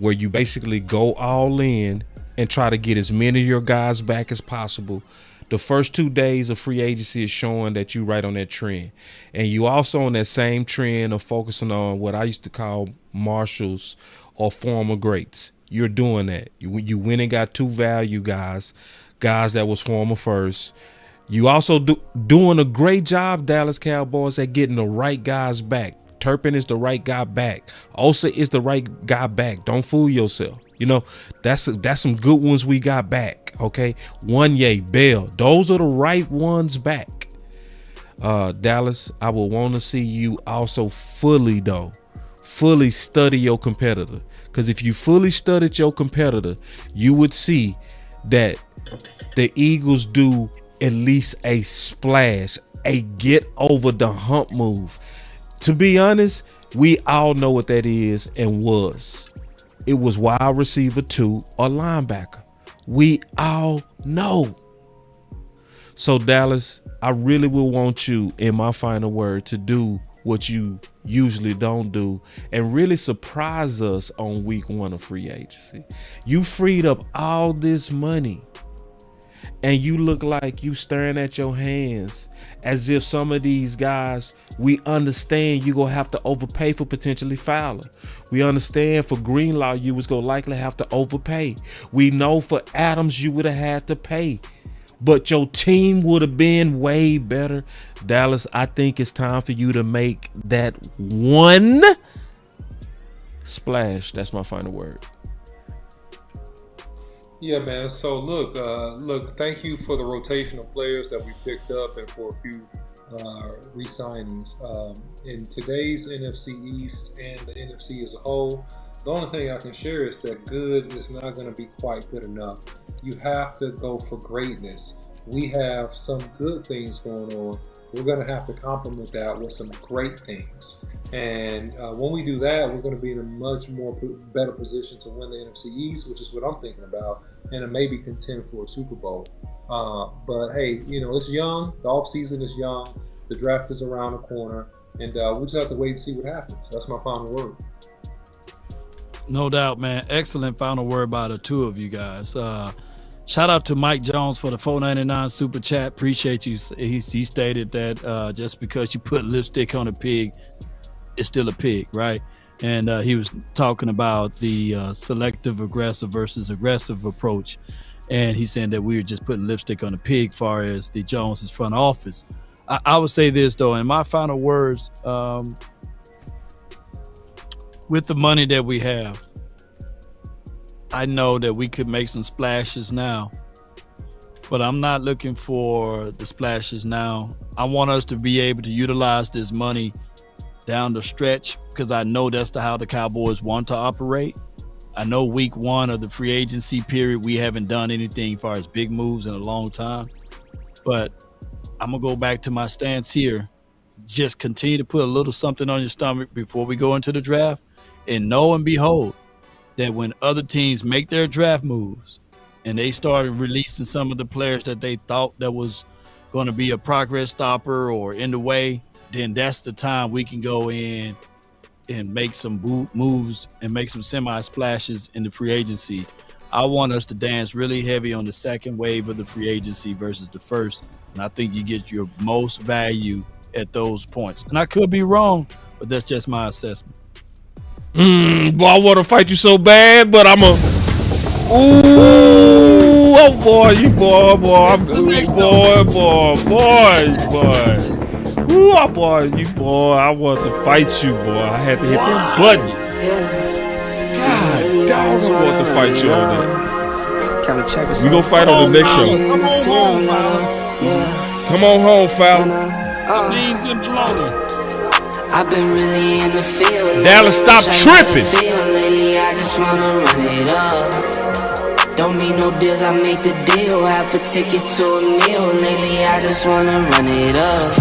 Where you basically go all in and try to get as many of your guys back as possible. The first 2 days of free agency is showing that you right on that trend. And you also on that same trend of focusing on what I used to call marshals or former greats. You're doing that. You went and got 2 value guys that was former first. You also doing a great job, Dallas Cowboys, at getting the right guys back. Turpin is the right guy back. Osa is the right guy back. Don't fool yourself. You know, that's some good ones we got back. Okay, Wanye, Bell, those are the right ones back. Dallas, I will want to see you also fully study your competitor. Because if you fully studied your competitor, you would see that the Eagles do at least a splash, a get over the hump move. To be honest, we all know what that is and was. It was wide receiver 2 or linebacker. We all know. So Dallas, I really will want you, in my final word, to do what you usually don't do and really surprise us on week 1 of free agency. You freed up all this money and you look like you staring at your hands as if some of these guys, we understand you gonna have to overpay for potentially Fowler. We understand for Greenlaw you was gonna likely have to overpay. We know for Adams you would have had to pay, but your team would have been way better. Dallas, I think it's time for you to make that one splash. That's my final word. Yeah, man. So look, thank you for the rotation of players that we picked up and for a few re-signings. In today's NFC East and the NFC as a whole, the only thing I can share is that good is not going to be quite good enough. You have to go for greatness. We have some good things going on. We're going to have to complement that with some great things. And when we do that, we're going to be in a much more better position to win the NFC East, which is what I'm thinking about, and to maybe contend for a Super Bowl. But hey, it's young. The offseason is young. The draft is around the corner, and we'll just have to wait and see what happens. That's my final word. No doubt, man. Excellent final word by the two of you guys. Shout out to Mike Jones for the $4.99 super chat. Appreciate you. He stated that just because you put lipstick on a pig, it's still a pig, right? And he was talking about the selective aggressive versus aggressive approach. And he's saying that we were just putting lipstick on a pig as far as the Jones's front office. I would say this, though, in my final words, with the money that we have, I know that we could make some splashes now, but I'm not looking for the splashes now. I want us to be able to utilize this money down the stretch because I know that's how the Cowboys want to operate. I know week 1 of the free agency period, we haven't done anything as far as big moves in a long time, but I'm going to go back to my stance here. Just continue to put a little something on your stomach before we go into the draft, and know and behold, that when other teams make their draft moves and they started releasing some of the players that they thought that was going to be a progress stopper or in the way, then that's the time we can go in and make some moves and make some semi-splashes in the free agency. I want us to dance really heavy on the second wave of the free agency versus the first, and I think you get your most value at those points. And I could be wrong, but that's just my assessment. Boy, I want to fight you so bad, but I'm oh boy, you boy, I'm good, boy, I want to fight you, boy. I had to hit that button. God, dog, I want to fight you on that. We gonna fight on the next show. Come on home, Fowler. Beans and bologna. I've been really in the field. Dallas, stop tripping. Lately, I just wanna run it up. Don't need no deals, I make the deal. Half a ticket to a meal. Lately, I just wanna run it up.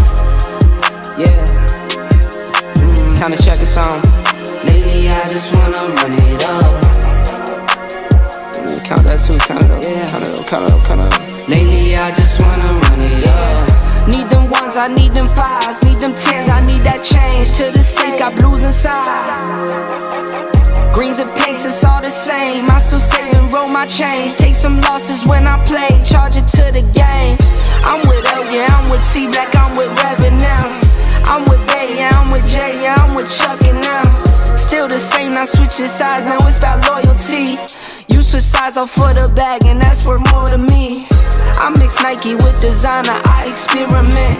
Yeah. Kinda check the song. Lately, I just wanna run it up. Count that too, count it up. Yeah. Count it up. Lately, I just wanna run it up. Need them ones, I need them fives, need them tens, I need that change to the safe, got blues inside. Greens and pinks, it's all the same. I still save and roll my change. Take some losses when I play, charge it to the game. I'm with L, yeah, I'm with T Black, I'm with Reverend now. I'm with Bay, yeah, I'm with Jay, yeah, I'm with Chuck and now. Still the same, not switching sides, now it's about loyalty. You switch sides off for the bag, and that's worth more to me. I mix Nike with designer, I experiment.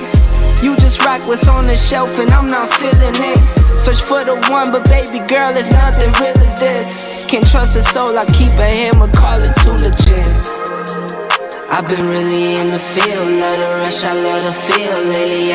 You just rock what's on the shelf, and I'm not feeling it. Search for the one, but baby girl, it's nothing real as this. Can't trust a soul, I keep a hammer, call it too legit. I've been really in the field, love the rush, I love the feel lately.